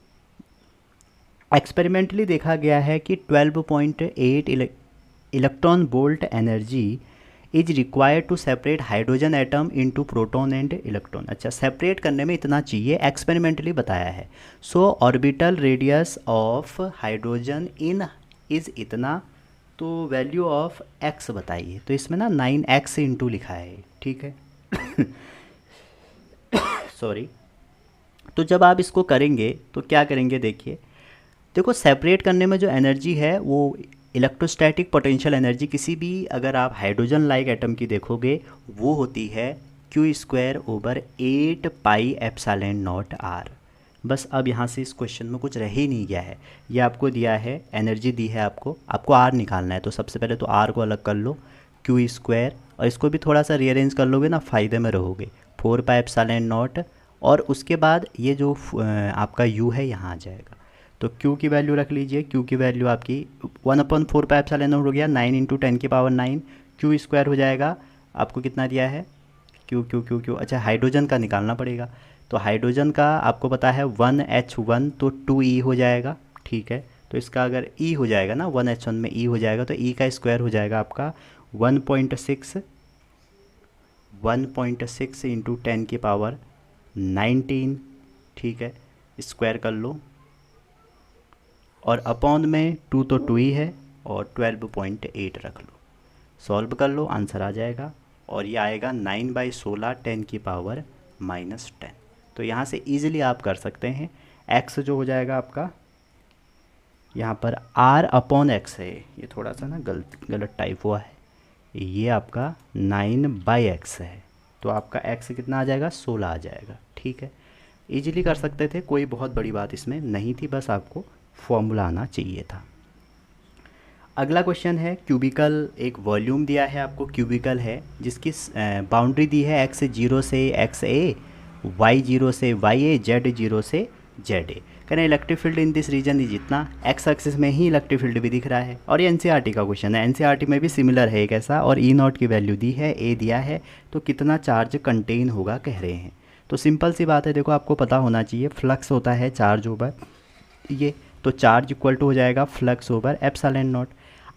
एक्सपेरिमेंटली देखा गया है कि 12.8 electron volt energy is required to separate hydrogen atom into proton and electron. अच्छा, सेपरेट करने में इतना चाहिए, एक्सपेरिमेंटली बताया है। So orbital radius of hydrogen in is इतना, तो वैल्यू ऑफ एक्स बताइए। तो इसमें ना 9x इंटू लिखा है, ठीक है। सॉरी। तो जब आप इसको करेंगे तो क्या करेंगे, देखिए, देखो सेपरेट करने में जो एनर्जी है वो इलेक्ट्रोस्टैटिक पोटेंशियल एनर्जी किसी भी, अगर आप हाइड्रोजन लाइक एटम की देखोगे, वो होती है Q²/8πε0r। बस अब यहाँ से इस क्वेश्चन में कुछ रह ही नहीं गया है, ये आपको दिया है, एनर्जी दी है आपको आर निकालना है। तो सबसे पहले तो आर को अलग कर लो, Q², और इसको भी थोड़ा सा रीअरेंज कर लोगे ना, फ़ायदे में रहोगे, 4πε0, और उसके बाद ये जो आपका U है यहाँ आ जाएगा। तो Q की वैल्यू रख लीजिए, Q की वैल्यू आपकी 1/4πε0 हो गया, 9 इंटू 10⁹, Q² हो जाएगा। आपको कितना दिया है, Q। अच्छा, हाइड्रोजन का निकालना पड़ेगा। तो हाइड्रोजन का आपको पता है 1H1, तो 2E हो जाएगा, ठीक है। तो इसका अगर E हो जाएगा ना, 1H1 में E हो जाएगा, तो E का स्क्वायर हो जाएगा आपका 1.6 इंटू 10⁻19, ठीक है। स्क्वायर कर लो, और अपॉन में 2 तो 2 ही है, और 12.8 रख लो, सॉल्व कर लो, आंसर आ जाएगा। और ये आएगा 9/16 10⁻−10। तो यहाँ से इजीली आप कर सकते हैं। x जो हो जाएगा आपका, यहाँ पर r/x है, ये थोड़ा सा ना गलत टाइप हुआ है, ये आपका 9/x है, तो आपका x कितना आ जाएगा, 16 आ जाएगा, ठीक है। इजीली कर सकते थे, कोई बहुत बड़ी बात इसमें नहीं थी, बस आपको फॉर्मूला आना चाहिए था। अगला क्वेश्चन है, क्यूबिकल, एक वॉल्यूम दिया है आपको, क्यूबिकल है जिसकी बाउंड्री दी है x0 से xa, y0 से ya, z0 से za। कह रहे हैं electric field in this region is इतना, एक्स एक्सिस में ही इलेक्ट्रिक फील्ड भी दिख रहा है। और ये एनसीईआरटी का क्वेश्चन है, एनसीईआरटी में भी सिमिलर है एक ऐसा, और ई नॉट की वैल्यू दी है, ए दिया है, तो कितना चार्ज कंटेन होगा कह रहे हैं। तो सिंपल सी बात है, देखो आपको पता होना चाहिए फ्लक्स होता है चार्ज ओवर ये, तो चार्ज इक्वल टू हो जाएगा फ्लक्स ओवर एप्सिलॉन नॉट।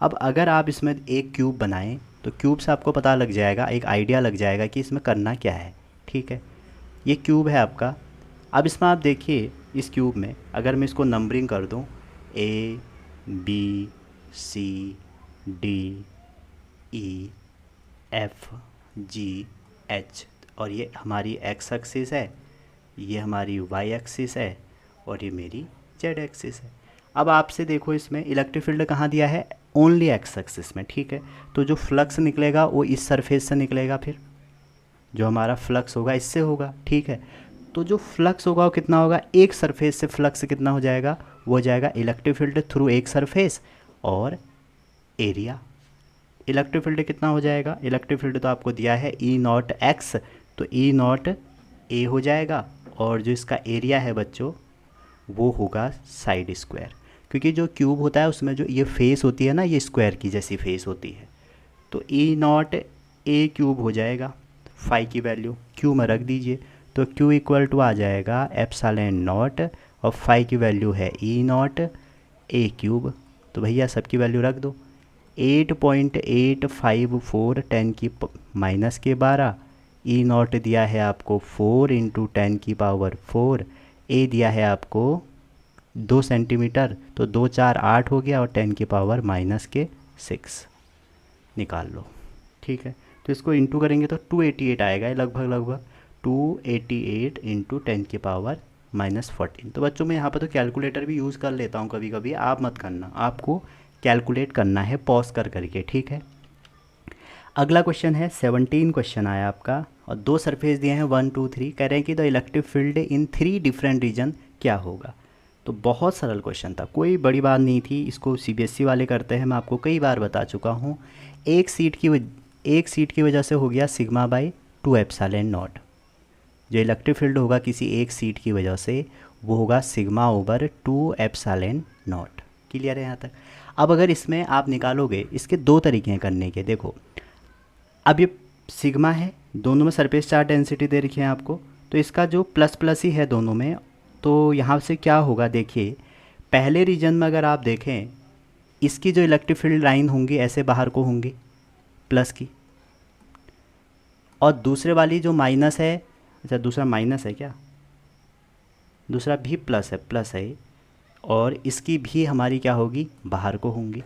अब अगर आप इसमें एक क्यूब बनाएं तो क्यूब से आपको पता लग जाएगा, एक आइडिया लग जाएगा कि इसमें करना क्या है। ठीक है, ये क्यूब है आपका। अब इसमें आप देखिए, इस क्यूब में अगर मैं इसको नंबरिंग कर दूं, A B C D E F G H, और ये हमारी एक्स एक्सिस है, ये हमारी वाई एक्सिस है, और ये मेरी जेड एक्सिस है। अब आपसे देखो इसमें इलेक्ट्रिक फील्ड कहाँ दिया है, ओनली एक्स एक्सिस में। ठीक है, तो जो फ्लक्स निकलेगा वो इस सरफेस से निकलेगा, फिर जो हमारा फ्लक्स होगा इससे होगा। ठीक है, तो जो फ्लक्स होगा वो कितना होगा, एक सरफेस से फ्लक्स कितना हो जाएगा, वो हो जाएगा इलेक्ट्रिक फील्ड थ्रू एक सरफेस और एरिया। इलेक्ट्रिक फील्ड कितना हो जाएगा, इलेक्ट्रिक फील्ड तो आपको दिया है ई नॉट एक्स, तो ई नॉट ए हो जाएगा, और जो इसका एरिया है बच्चों वो होगा साइड स्क्वायर, क्योंकि जो क्यूब होता है उसमें जो ये फेस होती है ना, ये स्क्वायर की जैसी फेस होती है, तो ई नॉट ए क्यूब हो जाएगा। फाई की वैल्यू क्यू में रख दीजिए, तो क्यू इक्वल टू आ जाएगा एप्सिलॉन नॉट, और फाई की वैल्यू है ई नॉट ए क्यूब, तो भैया सबकी वैल्यू रख दो। 8.854 10 की माइनस के 12, ई नॉट दिया है आपको 4 इंटू 10 की पावर 4, ए दिया है आपको 2 सेंटीमीटर, तो 2 4 8 हो गया, और 10 की पावर माइनस के 6 निकाल लो। ठीक है, तो इसको इंटू करेंगे तो 288 आएगा, लगभग 288 इंटू 10 की पावर माइनस 14। तो बच्चों मैं यहाँ पर तो कैलकुलेटर भी यूज़ कर लेता हूँ कभी कभी, आप मत करना, आपको कैलकुलेट करना है पॉज कर करके। ठीक है, अगला क्वेश्चन है 17 क्वेश्चन आया आपका, और दो सरफेस दिए हैं 1 2 3, कह रहे हैं कि the electric field in 3 different region क्या होगा। तो बहुत सरल क्वेश्चन था, कोई बड़ी बात नहीं थी, इसको सीबीएसई वाले करते हैं, मैं आपको कई बार बता चुका हूँ। एक सीट की वजह से हो गया सिग्मा बाई 2 एप्सिलॉन नॉट। जो इलेक्ट्रिक फील्ड होगा किसी एक सीट की वजह से वो होगा sigma over 2 epsilon not. Clear है यहाँ तक। अब अगर इसमें आप निकालोगे, इसके दो तरीके हैं करने के। देखो अब ये सिग्मा है, दोनों में सरफेस चार्ज डेंसिटी दे रखी है आपको, तो इसका जो प्लस प्लस ही है दोनों में, तो यहाँ से क्या होगा, देखिए पहले रीजन में अगर आप देखें, इसकी जो इलेक्ट्रिक फील्ड लाइन होंगी ऐसे बाहर को होंगी प्लस की, और दूसरे वाली जो माइनस है, अच्छा दूसरा माइनस है क्या, दूसरा भी प्लस है, और इसकी भी हमारी क्या होगी, बाहर को होंगी।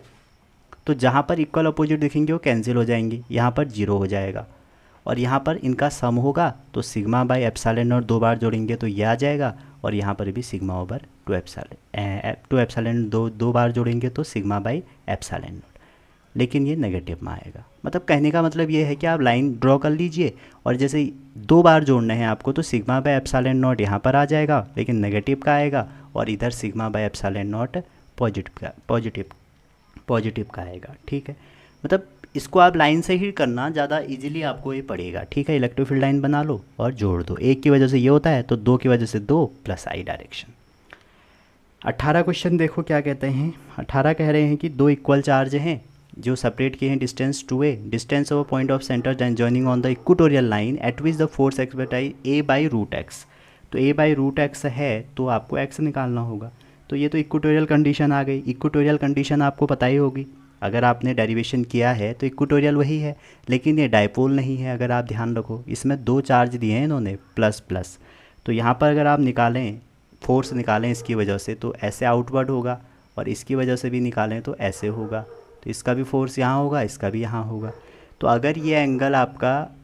तो जहाँ पर इक्वल अपोजिट दिखेंगे वो कैंसिल हो जाएंगी, यहाँ पर 0 हो जाएगा, और यहाँ पर इनका सम होगा, तो सिग्मा बाई एप्सिलॉन नॉट 2 बार जोड़ेंगे तो ये आ जाएगा, और यहाँ पर भी सिग्मा ओवर 2 एप्सिलॉन 2 बार जोड़ेंगे तो सिग्मा बाई एप्सिलॉन नॉट, लेकिन ये नेगेटिव में आएगा। मतलब कहने का मतलब ये है कि आप लाइन ड्रॉ कर लीजिए, और जैसे 2 बार जोड़ने हैं आपको, तो सिग्मा बाई एप्सिलॉन नॉट यहाँ पर आ जाएगा लेकिन नेगेटिव का आएगा, और इधर sigma by epsilon not positive का आएगा। ठीक है, मतलब इसको आप लाइन से ही करना, ज़्यादा इजीली आपको ये पड़ेगा। ठीक है, इलेक्ट्रिक फील्ड लाइन बना लो और जोड़ दो, एक की वजह से ये होता है तो 2 की वजह से 2 प्लस आई डायरेक्शन। 18 क्वेश्चन देखो क्या कहते हैं। 18 कह रहे हैं कि 2 इक्वल चार्ज हैं जो सेपरेट किए हैं distance 2a, distance of point of centre then joining on the equatorial line at which the force एक्सपेक्टाइज a बाई रूट एक्स। तो a बाई रूट एक्स है तो आपको x निकालना होगा। तो ये तो इक्वेटोरियल कंडीशन आ गई। इक्वेटोरियल कंडीशन आपको पता ही होगी, अगर आपने डेरिवेशन किया है तो इक्वेटोरियल वही है, लेकिन ये डायपोल नहीं है। अगर आप ध्यान रखो, इसमें 2 चार्ज दिए हैं इन्होंने प्लस प्लस, तो यहाँ पर अगर आप निकालें फोर्स निकालें इसकी वजह से तो ऐसे आउटवर्ड होगा, और इसकी वजह से भी निकालें तो ऐसे होगा, तो इसका भी फोर्स यहाँ होगा, इसका भी यहाँ होगा। तो अगर ये एंगल आपका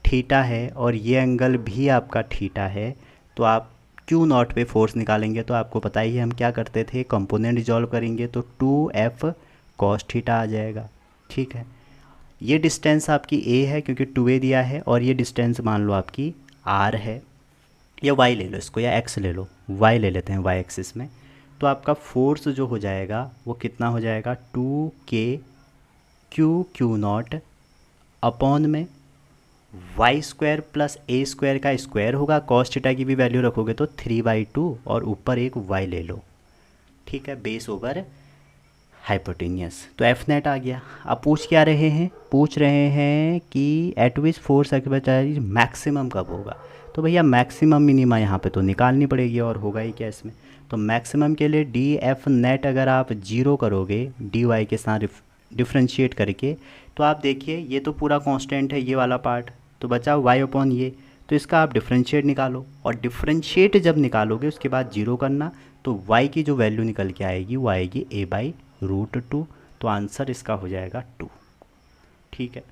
थीटा है और ये एंगल भी आपका थीटा है, तो आप क्यू नॉट पे फोर्स निकालेंगे तो आपको पता ही है हम क्या करते थे, कंपोनेंट डिजॉल्व करेंगे तो 2f cos थीटा आ जाएगा। ठीक है, ये डिस्टेंस आपकी a है क्योंकि 2a दिया है, और ये डिस्टेंस मान लो आपकी r है, या y ले लो इसको, या x ले लो, y ले लेते हैं y एक्सिस में। तो आपका फोर्स जो हो जाएगा वो कितना हो जाएगा, 2k क्यू नॉट अपॉन में वाई स्क्वायर प्लस ए स्क्वायर का स्क्वायर होगा, कॉस थीटा की भी वैल्यू रखोगे तो 3/2 और ऊपर एक वाई ले लो, ठीक है, बेस ओवर हाइपोटेनियस। तो एफ नेट आ गया। अब पूछ क्या रहे हैं, पूछ रहे हैं कि eight which force exercise maximum कब होगा। तो भैया मैक्सिमम मिनिमा यहाँ पे तो निकालनी पड़ेगी, और होगा ही क्या इसमें। तो मैक्सिमम के लिए डी एफ नेट अगर आप जीरो करोगे डी वाई के साथ डिफ्रेंशिएट करके, तो आप देखिए ये तो पूरा कांस्टेंट है ये वाला पार्ट, तो बचा वाई अपॉन ये, तो इसका आप डिफ्रेंशिएट निकालो, और डिफ्रेंशिएट जब निकालोगे उसके बाद जीरो करना, तो y की जो वैल्यू निकल के आएगी वो आएगी a/√2। तो आंसर इसका हो जाएगा 2, ठीक है।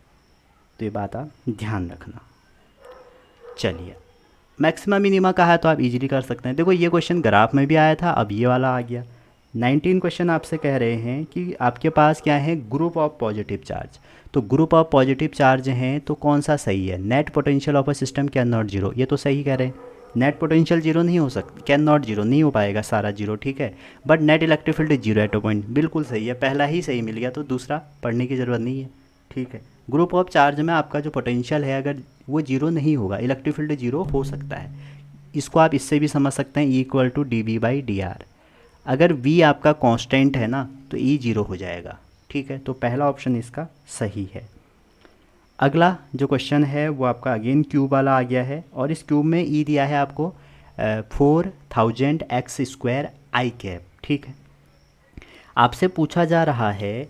तो ये बात आप ध्यान रखना। चलिए मैक्सिमम मिनिमा का है तो आप इजीली कर सकते हैं। देखो ये क्वेश्चन ग्राफ में भी आया था, अब ये वाला आ गया। 19 क्वेश्चन आपसे कह रहे हैं कि आपके पास क्या है, ग्रुप ऑफ पॉजिटिव चार्ज। तो ग्रुप ऑफ पॉजिटिव चार्ज हैं तो कौन सा सही है, net potential of a system can not zero, ये तो सही कह रहे हैं। नेट पोटेंशियल जीरो नहीं हो सकती, कैन नॉट जीरो नहीं हो पाएगा सारा जीरो, ठीक है। But net electric field zero at a point, बिल्कुल सही है, पहला ही सही मिल गया तो दूसरा पढ़ने की ज़रूरत नहीं है, ठीक है। ग्रुप ऑफ चार्ज में आपका जो पोटेंशियल है अगर वो जीरो नहीं होगा, इलेक्ट्रिक फील्ड जीरो हो सकता है। इसको आप इससे भी समझ सकते हैं, E=dB/dr। अगर V आपका कांस्टेंट है ना तो E जीरो हो जाएगा, ठीक है। तो पहला ऑप्शन इसका सही है। अगला जो क्वेश्चन है वो आपका अगेन क्यूब वाला आ गया है, और इस क्यूब में ई दिया है आपको 4000x² आई कैप, ठीक है। आपसे पूछा जा रहा है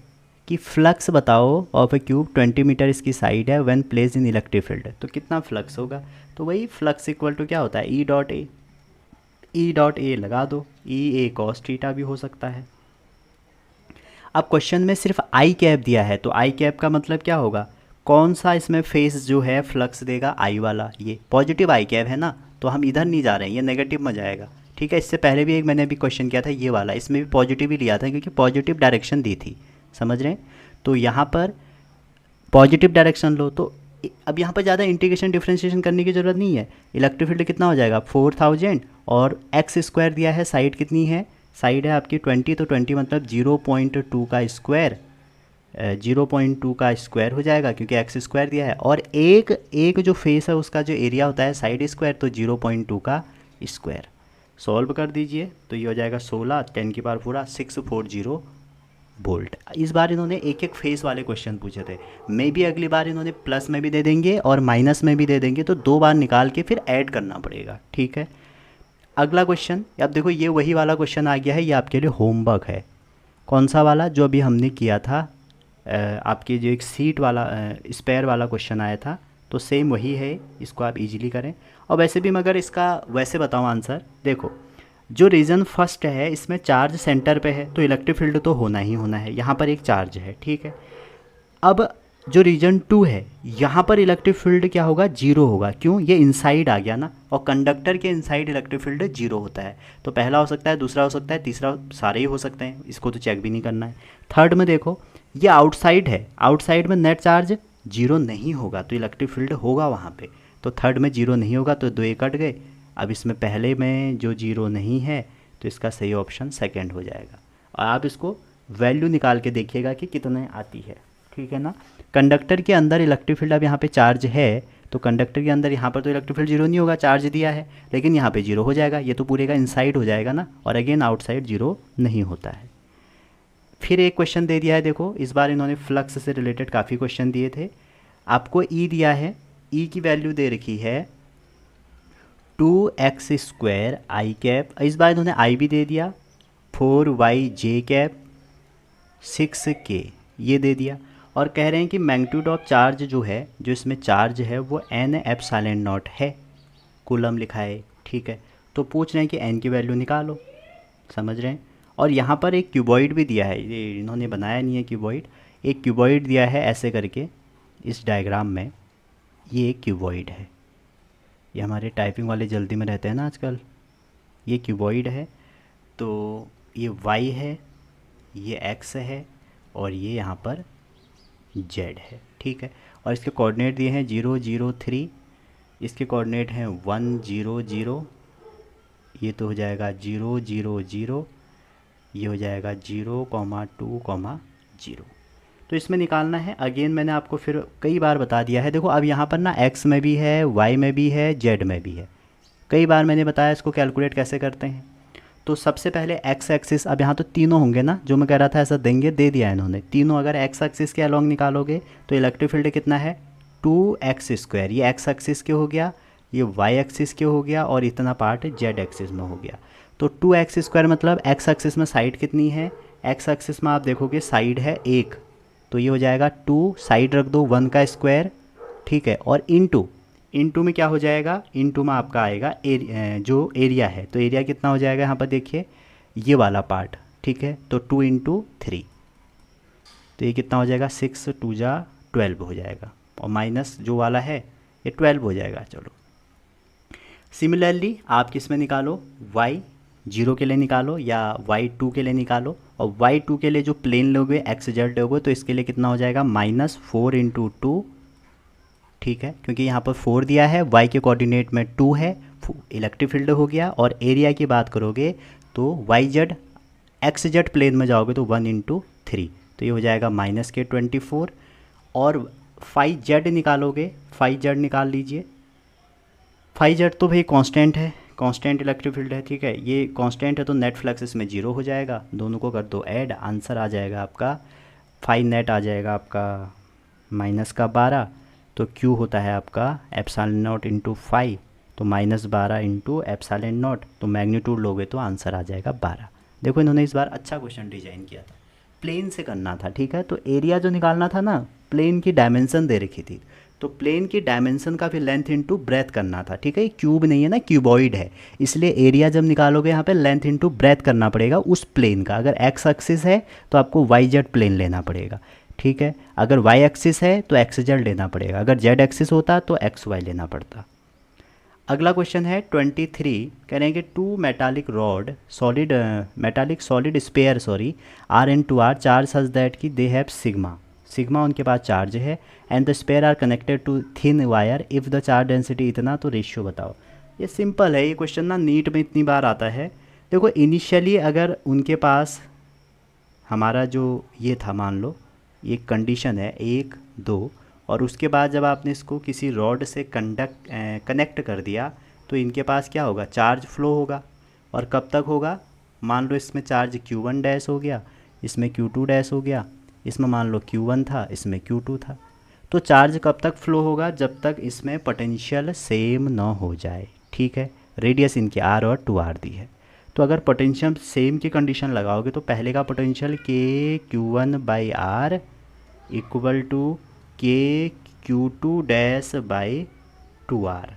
कि फ्लक्स बताओ ऑफ ए क्यूब 20 मीटर इसकी साइड है when place in electric field, तो कितना फ्लक्स होगा। तो वही फ्लक्स इक्वल टू क्या होता है, ई डॉट ए लगा दो, E cos थीटा भी हो सकता है। अब क्वेश्चन में सिर्फ आई कैप दिया है, तो आई कैप का मतलब क्या होगा, कौन सा इसमें फेस जो है फ्लक्स देगा, आई वाला। ये पॉजिटिव आई कैप है ना, तो हम इधर नहीं जा रहे हैं, ये नेगेटिव में जाएगा, ठीक है। इससे पहले भी एक मैंने अभी क्वेश्चन किया था ये वाला, इसमें भी पॉजिटिव ही लिया था क्योंकि पॉजिटिव डायरेक्शन दी थी, समझ रहे हैं। तो यहाँ पर पॉजिटिव डायरेक्शन लो, तो अब यहाँ पर ज़्यादा इंटीग्रेशन डिफ्रेंशिएशन करने की ज़रूरत नहीं है। इलेक्ट्रिक फील्ड कितना हो जाएगा 4000, और x² दिया है, साइड कितनी है, साइड है आपकी 20, तो 20 मतलब 0.2 का स्क्वायर, 0.2 का स्क्वायर हो जाएगा क्योंकि x² दिया है, और एक जो फेस है उसका जो एरिया होता है साइड स्क्वायर, तो 0.2 का स्क्वायर। सॉल्व कर दीजिए तो ये हो जाएगा 16 10⁻⁴ 640 वोल्ट। इस बार इन्होंने एक एक फेस वाले क्वेश्चन पूछे थे, मे भी अगली बार इन्होंने प्लस में भी दे देंगे और माइनस में भी दे देंगे, तो 2 बार निकाल के फिर ऐड करना पड़ेगा, ठीक है। अगला क्वेश्चन, अब देखो ये वही वाला क्वेश्चन आ गया है, ये आपके लिए होमवर्क है। कौन सा वाला, जो अभी हमने किया था, आपके जो एक सीट वाला स्पेयर वाला क्वेश्चन आया था, तो सेम वही है, इसको आप इजीली करें। और वैसे भी मगर इसका वैसे बताऊँ आंसर, देखो जो रीज़न फर्स्ट है इसमें चार्ज सेंटर पे है तो इलेक्ट्रिक फील्ड तो होना ही होना है, यहाँ पर एक चार्ज है, ठीक है। अब जो रीजन 2 है यहाँ पर इलेक्ट्रिक फील्ड क्या होगा, जीरो होगा, क्यों, ये इनसाइड आ गया ना, और कंडक्टर के इनसाइड इलेक्ट्रिक फील्ड जीरो होता है। तो पहला हो सकता है, दूसरा हो सकता है, तीसरा, सारे ही हो सकते हैं, इसको तो चेक भी नहीं करना है। थर्ड में देखो ये आउटसाइड है, आउटसाइड में नेट चार्ज जीरो नहीं होगा तो इलेक्ट्रिक फील्ड होगा वहाँ पे, तो थर्ड में जीरो नहीं होगा तो 2 कट गए। अब इसमें पहले में जो जीरो नहीं है तो इसका सही ऑप्शन सेकंड हो जाएगा, और आप इसको वैल्यू निकाल के देखिएगा कि कितने आती है, ठीक है ना। कंडक्टर के अंदर इलेक्ट्रिक फील्ड, अब यहाँ पे चार्ज है तो कंडक्टर के अंदर यहाँ पर तो इलेक्ट्रिक फील्ड जीरो नहीं होगा, चार्ज दिया है, लेकिन यहाँ पे जीरो हो जाएगा, ये तो पूरे का इनसाइड हो जाएगा ना, और अगेन आउटसाइड जीरो नहीं होता है। फिर एक क्वेश्चन दे दिया है, देखो इस बार इन्होंने फ्लक्स से रिलेटेड काफ़ी क्वेश्चन दिए थे। आपको ई दिया है, ई की वैल्यू दे रखी है 2x² आई कैप, इस बार इन्होंने आई भी दे दिया, 4yj कैप 6k ये दे दिया, और कह रहे हैं कि मैग्नीट्यूड ऑफ चार्ज जो है, जो इसमें चार्ज है वो n⁴ है, कूलम लिखा है, ठीक है। तो पूछ रहे हैं कि n की वैल्यू निकालो, समझ रहे हैं। और यहाँ पर एक क्यूबॉइड भी दिया है, ये इन्होंने बनाया नहीं है क्यूबॉइड, एक क्यूबॉइड दिया है ऐसे करके इस डायग्राम में, ये एक क्यूबॉइड है, ये हमारे टाइपिंग वाले जल्दी में रहते हैं ना आजकल, ये क्यूबॉइड है। तो ये y है, ये x है, और ये यहाँ पर z है, ठीक है। और इसके कोऑर्डिनेट दिए हैं 0 0 3, इसके कोऑर्डिनेट हैं 1 0 0, ये तो हो जाएगा 0 0 0, ये हो जाएगा 0, 2, 0। तो इसमें निकालना है। अगेन मैंने आपको फिर कई बार बता दिया है। देखो अब यहाँ पर ना एक्स में भी है, वाई में भी है, जेड में भी है। कई बार मैंने बताया इसको कैलकुलेट कैसे करते हैं। तो सबसे पहले एक्स एक्सिस, अब यहाँ तो तीनों होंगे ना, जो मैं कह रहा था ऐसा देंगे, दे दिया इन्होंने तीनों। अगर एक्स एक्सिस के अलॉन्ग निकालोगे तो इलेक्ट्रिक फील्ड कितना है 2x²। ये एक्स एक्सिस के हो गया, ये वाई एक्सिस के हो गया, और इतना पार्ट जेड एक्सिस में हो गया। तो 2x² मतलब एक्स एक्सिस में साइड कितनी है, एक्स एक्सिस में आप देखोगे साइड है 1, तो ये हो जाएगा 2, साइड रख दो 1 का स्क्वायर, ठीक है। और इनटू में क्या हो जाएगा, इनटू में आपका आएगा जो एरिया है, तो एरिया कितना हो जाएगा यहाँ पर देखिए, ये वाला पार्ट, ठीक है। तो 2 × 3, तो ये कितना हो जाएगा 6 2 जा 12 हो जाएगा, और माइनस जो वाला है ये 12 हो जाएगा। चलो सिमिलरली आप किस में निकालो, y 0 के लिए निकालो या y 2 के लिए निकालो। और y 2 के लिए जो प्लेन लोगे एक्स जेड लोगे तो इसके लिए कितना हो जाएगा -4 × 2, ठीक है, क्योंकि यहाँ पर 4 दिया है, y के कोऑर्डिनेट में 2 है, इलेक्ट्रिक फील्ड हो गया। और एरिया की बात करोगे तो Y Z X Z plane में जाओगे तो 1 × 3, तो ये हो जाएगा -24। और फाई जेड निकालोगे, फाई जेड निकाल लीजिए। फाई जेड तो भाई कांस्टेंट है, कांस्टेंट इलेक्ट्रिक फील्ड है, ठीक है। ये कांस्टेंट है तो नेट फ्लक्स इसमें 0 हो जाएगा, दोनों को कर दो ऐड, आंसर आ जाएगा आपका फाई नेट आ जाएगा आपका -12। तो क्यू होता है आपका ε0 × फाई, तो -12 × ε0, तो मैग्नीट्यूड लोगे तो आंसर आ जाएगा 12। देखो इन्होंने इस बार अच्छा क्वेश्चन डिजाइन किया था, प्लेन से करना था, ठीक है। तो एरिया जो निकालना था ना, प्लेन की डायमेंशन दे रखी थी, तो प्लेन की डायमेंशन का फिर लेंथ इंटू ब्रेथ करना था, ठीक है। क्यूब नहीं है ना, क्यूबॉइड है, इसलिए एरिया जब निकालोगे यहाँ पे लेंथ इंटू ब्रेथ करना पड़ेगा उस प्लेन का। अगर एक्स एक्सिस है तो आपको वाई जेड प्लेन लेना पड़ेगा, ठीक है। अगर वाई एक्सिस है तो एक्स जेड लेना पड़ेगा, अगर जेड एक्सिस होता तो एक्स वाई लेना पड़ता। अगला क्वेश्चन है 23, कह रहे हैं कि 2 metallic rod solid metallic solid sphere R/R charge such that कि दे हैव सिग्मा उनके पास चार्ज है, and the sphere are connected to thin wire if the charge density इतना, तो रेशियो बताओ। ये सिंपल है, ये क्वेश्चन ना नीट में इतनी बार आता है। देखो इनिशियली अगर उनके पास हमारा जो ये था, मान लो ये कंडीशन है 1 2, और उसके बाद जब आपने इसको किसी रॉड से कनेक्ट कर दिया तो इनके पास क्या होगा, चार्ज फ्लो होगा। और कब तक होगा, मान लो इसमें चार्ज Q1 डैश हो गया, इसमें Q2 डैश हो गया, इसमें मान लो Q1 था, इसमें Q2 था। तो चार्ज कब तक फ्लो होगा, जब तक इसमें पोटेंशियल सेम ना हो जाए, ठीक है। रेडियस इनकी R और 2R दी है, तो अगर पोटेंशियल सेम की कंडीशन लगाओगे तो पहले का potential KQ1/R equal to KQ2-2R,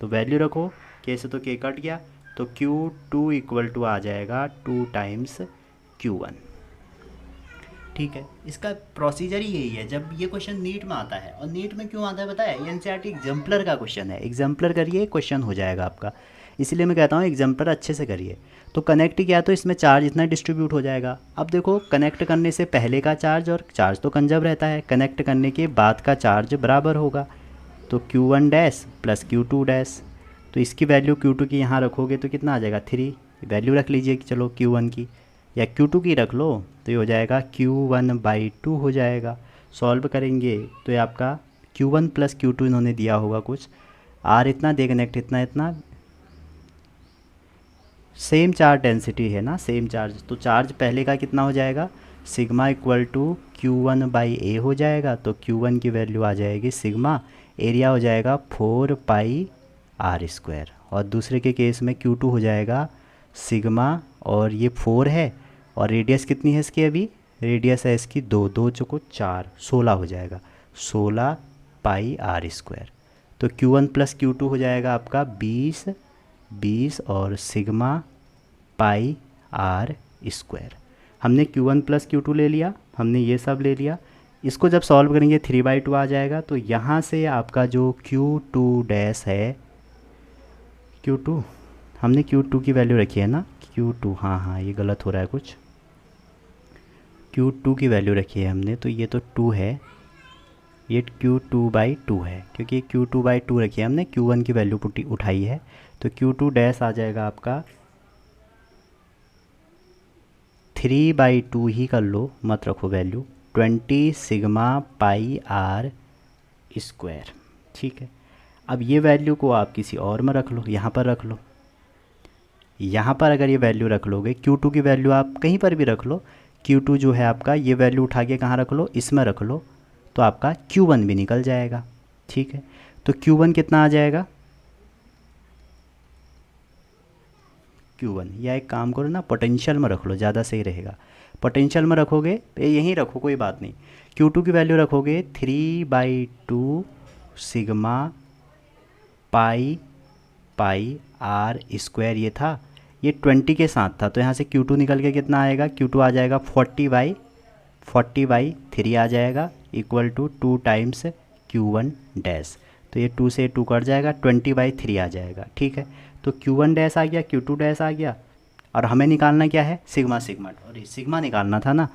तो वैल्यू रखो, K से तो K कट गया, तो Q2 इक्वल टू आ जाएगा 2 × Q1, ठीक है। इसका प्रोसीजर ही यही है जब ये क्वेश्चन नीट में आता है। और नीट में क्यों आता है पता है, एनसीईआरटी एग्जाम्पलर का क्वेश्चन है, एग्जाम्पलर करिए क्वेश्चन हो जाएगा आपका, इसलिए मैं कहता हूँ एग्जाम्पलर अच्छे से करिए। तो कनेक्ट किया तो इसमें चार्ज इतना डिस्ट्रीब्यूट हो जाएगा। अब देखो कनेक्ट करने से पहले का चार्ज और चार्ज तो कंजर्व रहता है, कनेक्ट करने के बाद का चार्ज बराबर होगा, तो Q1 dash plus Q2 dash, तो इसकी वैल्यू Q2 की यहाँ रखोगे तो कितना आ जाएगा 3, वैल्यू रख लीजिए कि चलो Q1 की, या Q2 की रख लो, तो ये हो जाएगा Q1/2 हो जाएगा। सॉल्व करेंगे तो ये आपका Q1 + Q2 इन्होंने दिया होगा कुछ, R इतना दे कनेक्ट इतना सेम चार्ज डेंसिटी है ना, सेम चार्ज, तो चार्ज पहले का कितना हो जाएगा, सिग्मा इक्वल टू Q1/A हो जाएगा, तो Q1 की वैल्यू आ जाएगी सिग्मा, एरिया हो जाएगा 4πr², और दूसरे के केस में Q2 हो जाएगा सिग्मा, और ये 4 है, और रेडियस कितनी है इसकी, अभी रेडियस है इसकी 2 2 चौको 4 16 हो जाएगा, 16πr²। तो Q1 + Q2 हो जाएगा आपका 20 और सिग्मा πr²। हमने Q1 + Q2 ले लिया, हमने ये सब ले लिया, इसको जब सॉल्व करेंगे 3/2 आ जाएगा। तो यहाँ से आपका जो Q2 डैश है, Q2 हमने Q2 की वैल्यू रखी है ना, Q2 हाँ ये गलत हो रहा है कुछ, Q2 की वैल्यू रखी है हमने, तो ये तो 2 है, ये Q2/2 है, क्योंकि Q2/2 रखी है हमने, Q1 की वैल्यू उठाई है, तो Q2 डैश आ जाएगा आपका 3/2 ही कर लो, मत रखो value, 20 sigma pi R square. ठीक है, अब ये वैल्यू को आप किसी और में रख लो, यहाँ पर रख लो। यहाँ पर अगर ये वैल्यू रख लोगे, Q2 की वैल्यू आप कहीं पर भी रख लो, Q2 जो है आपका, ये वैल्यू उठा के कहाँ रख लो, इसमें रख लो, तो आपका Q1 भी निकल जाएगा। ठीक है, तो Q1 कितना आ जाएगा, Q1, या एक काम करो ना, पोटेंशियल में रख लो, ज़्यादा सही रहेगा। पोटेंशियल में रखोगे तो यहीं रखो, कोई बात नहीं। Q2 की वैल्यू रखोगे 3/2 sigma pi pi R square, ये था, ये 20 के साथ था, तो यहाँ से Q2 निकल के कितना आएगा, Q2 आ जाएगा 40/3 आ जाएगा, equal to 2 times Q1 dash. तो ये 2 से 2 कट जाएगा, 20/3 आ जाएगा। ठीक है, तो Q1 डैश आ गया, Q2 डैश आ गया, और हमें निकालना क्या है, सिग्मा सिग्मा, और ये सिग्मा निकालना था ना।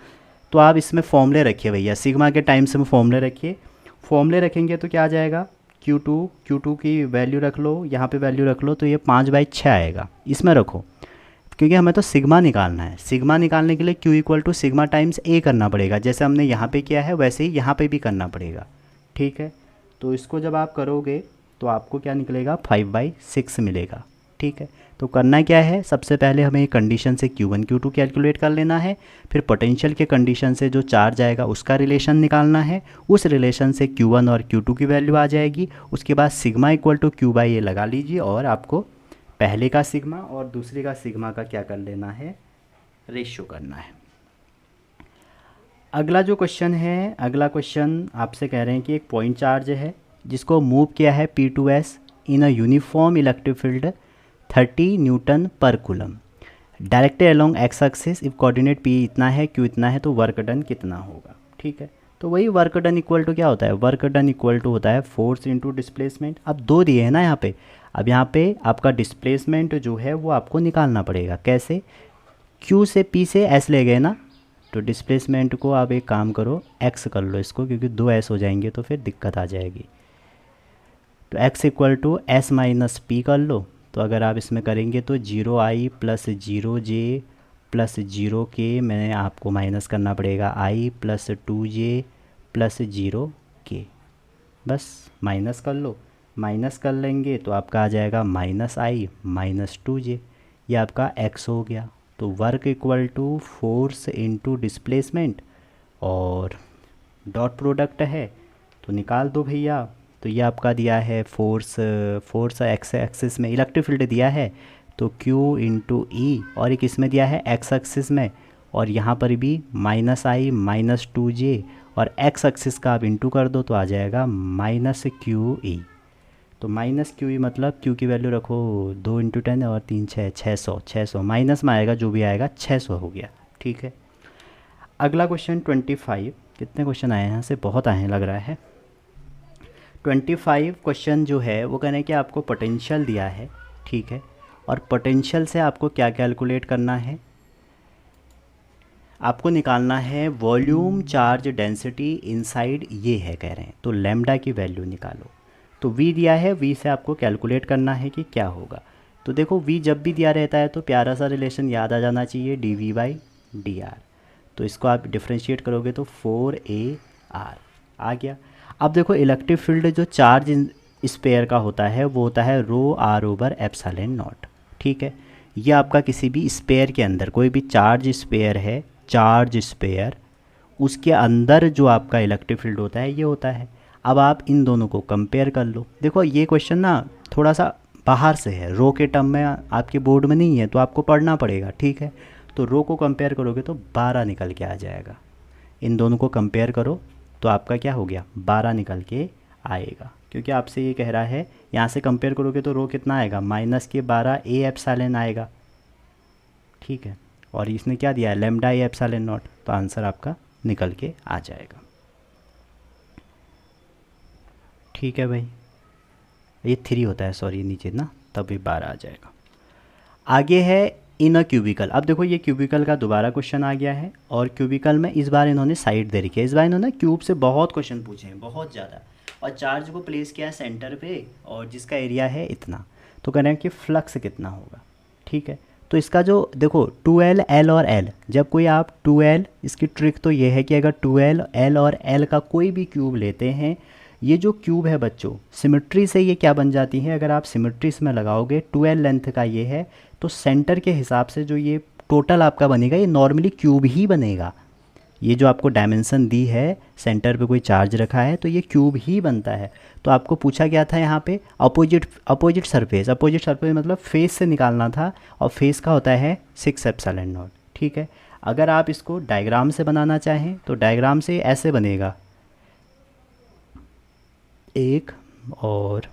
तो आप इसमें फॉर्मूले रखिए भैया, सिग्मा के टाइम से फॉर्मूले रखिए। फॉर्मूले रखेंगे तो क्या आ जाएगा, Q2 की वैल्यू रख लो, यहाँ पे वैल्यू रख लो, तो ये 5/6 आएगा, इसमें रखो, क्योंकि हमें तो सिग्मा निकालना है। सिग्मा निकालने के लिए Q equal to sigma times A करना पड़ेगा, जैसे हमने यहाँ पे किया है वैसे ही यहाँ पे भी करना पड़ेगा। ठीक है, तो इसको जब आप करोगे तो आपको क्या निकलेगा, 5/6 मिलेगा। ठीक है, तो करना क्या है, सबसे पहले हमें कंडीशन से Q1 Q2 कैलकुलेट कर लेना है, फिर पोटेंशियल के कंडीशन से जो चार्ज आएगा उसका रिलेशन निकालना है, उस रिलेशन से Q1 और Q2 की वैल्यू आ जाएगी। उसके बाद सिग्मा इक्वल टू Q/A लगा लीजिए, और आपको पहले का सिग्मा और दूसरे का सिग्मा का क्या कर लेना है, रेशियो करना है। अगला जो क्वेश्चन है, अगला क्वेश्चन आपसे कह रहे हैं कि एक पॉइंट चार्ज है जिसको मूव किया है P2S in a uniform electric field 30 newton per coulomb, directed along x axis, if coordinate P इतना है, Q इतना है, तो वर्क डन कितना होगा। ठीक है, तो वही वर्क डन इक्वल टू क्या होता है, वर्क डन इक्वल टू होता है फोर्स इनटू डिस्प्लेसमेंट। अब दो दिए हैं ना यहाँ पे, अब यहाँ पे आपका डिस्प्लेसमेंट जो है वो आपको निकालना पड़ेगा। कैसे, Q से P से S ले गए ना, तो डिस्प्लेसमेंट को आप एक काम करो, x कर लो इसको, क्योंकि 2s हो जाएंगे तो फिर दिक्कत आ जाएगी। तो x equal to S minus P कर लो, तो अगर आप इसमें करेंगे तो 0i plus 0j plus 0k, मैंने आपको माइनस करना पड़ेगा i plus 2j plus 0k, बस माइनस कर लो। माइनस कर लेंगे तो आपका आ जाएगा माइनस i माइनस 2j, ये आपका x हो गया। तो work equal to force into displacement, और डॉट प्रोडक्ट है तो निकाल दो भैया। तो ये आपका दिया है फोर्स एक्स एक्सिस में इलेक्ट्रिक फील्ड दिया है, तो Q इंटू ई, और एक इसमें दिया है एक्स एक्सिस में, और यहाँ पर भी माइनस आई माइनस 2j, और एक्स एक्सिस का आप इंटू कर दो तो आ जाएगा माइनस QE। तो माइनस QE मतलब Q की वैल्यू रखो 2 इंटू 10 और 3 6, 600 माइनस में आएगा, जो भी आएगा 600 हो गया। ठीक है, अगला क्वेश्चन 25, कितने क्वेश्चन आए हैं यहाँ से, बहुत आए हैं लग रहा है। 25 क्वेश्चन जो है वो कहने कि आपको पोटेंशियल दिया है। ठीक है, और पोटेंशियल से आपको क्या कैलकुलेट करना है, आपको निकालना है वॉल्यूम चार्ज डेंसिटी इनसाइड, ये है कह रहे हैं, तो लैम्डा की वैल्यू निकालो। तो V दिया है, V से आपको कैलकुलेट करना है कि क्या होगा। तो देखो V जब भी दिया रहता है तो प्यारा सा रिलेशन याद आ जाना चाहिए, dV/dr। तो इसको आप डिफ्रेंशिएट करोगे तो 4AR आ गया। अब देखो इलेक्ट्रिक फील्ड जो चार्ज स्पेयर का होता है वो होता है ρr/ε0। ठीक है, ये आपका किसी भी स्पेयर के अंदर, कोई भी चार्ज स्पेयर है, चार्ज स्पेयर, उसके अंदर जो आपका इलेक्ट्रिक फील्ड होता है ये होता है। अब आप इन दोनों को कंपेयर कर लो। देखो ये क्वेश्चन ना थोड़ा सा बाहर से है, रो के टर्म में आपके बोर्ड में नहीं है, तो आपको पढ़ना पड़ेगा। ठीक है, तो रो को कंपेयर करोगे तो 12 निकल के आ जाएगा। इन दोनों को कंपेयर करो तो आपका क्या हो गया, 12 निकल के आएगा, क्योंकि आपसे ये कह रहा है यहाँ से कंपेयर करोगे तो रो कितना आएगा, -12 A आएगा। ठीक है, और इसने क्या दिया है, λ/ε0, तो आंसर आपका निकल के आ जाएगा। ठीक है भाई, ये 3 होता है, सॉरी नीचे ना, तब भी 12 आ जाएगा। आगे है इन अ क्यूबिकल। अब देखो ये क्यूबिकल का दोबारा क्वेश्चन आ गया है, और क्यूबिकल में इस बार इन्होंने साइड दे रखी है। इस बार इन्होंने क्यूब से बहुत क्वेश्चन पूछे हैं, बहुत ज़्यादा, और चार्ज को प्लेस किया है सेंटर पे, और जिसका एरिया है इतना। तो कह रहे हैं कि फ्लक्स कितना होगा। ठीक है, तो इसका जो देखो 2l l और l, जब कोई आप 2l, इसकी ट्रिक तो ये है कि अगर 2l l और l का कोई भी क्यूब लेते हैं, ये जो क्यूब है बच्चों सिमेट्री से ये क्या बन जाती है, अगर आप सिमेट्री इसमें लगाओगे 2l लेंथ का ये है, तो सेंटर के हिसाब से जो ये टोटल आपका बनेगा ये नॉर्मली क्यूब ही बनेगा। ये जो आपको डायमेंशन दी है, सेंटर पे कोई चार्ज रखा है तो ये क्यूब ही बनता है। तो आपको पूछा गया था यहाँ पे अपोजिट सरफेस मतलब फेस से निकालना था, और फेस का होता है 6 एप्सिलॉन नॉट। ठीक है, अगर आप इसको डायग्राम से बनाना चाहें तो डायग्राम से ऐसे बनेगा, एक और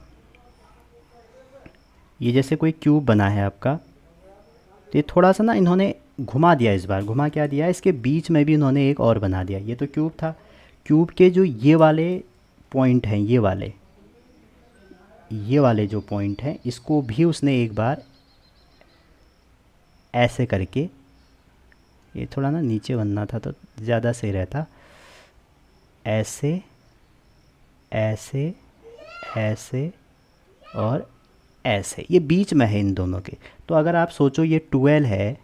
ये जैसे कोई क्यूब बना है आपका, तो ये थोड़ा सा ना इन्होंने घुमा दिया, इस बार घुमा क्या दिया, इसके बीच में भी इन्होंने एक और बना दिया। ये तो क्यूब था, क्यूब के जो ये वाले पॉइंट हैं, ये वाले जो पॉइंट हैं, इसको भी उसने एक बार ऐसे करके, ये थोड़ा ना नीचे बनना था तो ज़्यादा सही रहता, ऐसे ऐसे ऐसे और ऐसे, ये बीच में है इन दोनों के। तो अगर आप सोचो ये 12 है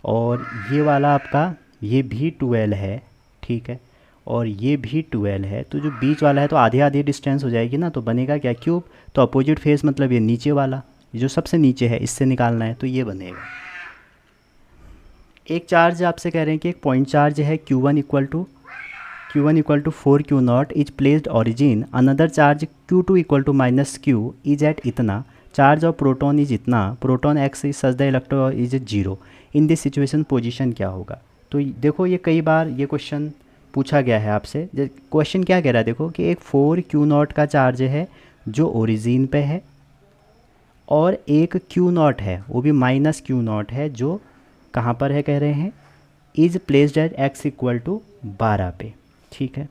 और ये वाला आपका ये भी 12 है, ठीक है, और ये भी 12 है, तो जो बीच वाला है तो आधी आधी डिस्टेंस हो जाएगी ना, तो बनेगा क्या, क्यूब। तो अपोजिट फेस मतलब ये नीचे वाला, जो सबसे नीचे है, इससे निकालना है तो ये बनेगा। एक चार्ज आपसे कह रहे हैं कि एक पॉइंट चार्ज है Q1 equal to 4 Q0 is placed origin, another charge Q2 equal to -Q is at इतना, चार्ज ऑफ प्रोटॉन इज इतना, proton X is such the electron is 0, in this situation position क्या होगा। तो देखो ये कई बार ये क्वेश्चन पूछा गया है आपसे। क्वेश्चन क्या कह रहा है, देखो कि एक 4 Q0 का चार्ज है जो ओरिजिन पे है, और एक Q0 है वो भी -Q0 है जो कहाँ पर है, कह रहे हैं is placed at x equal to 12 पे। ठीक है,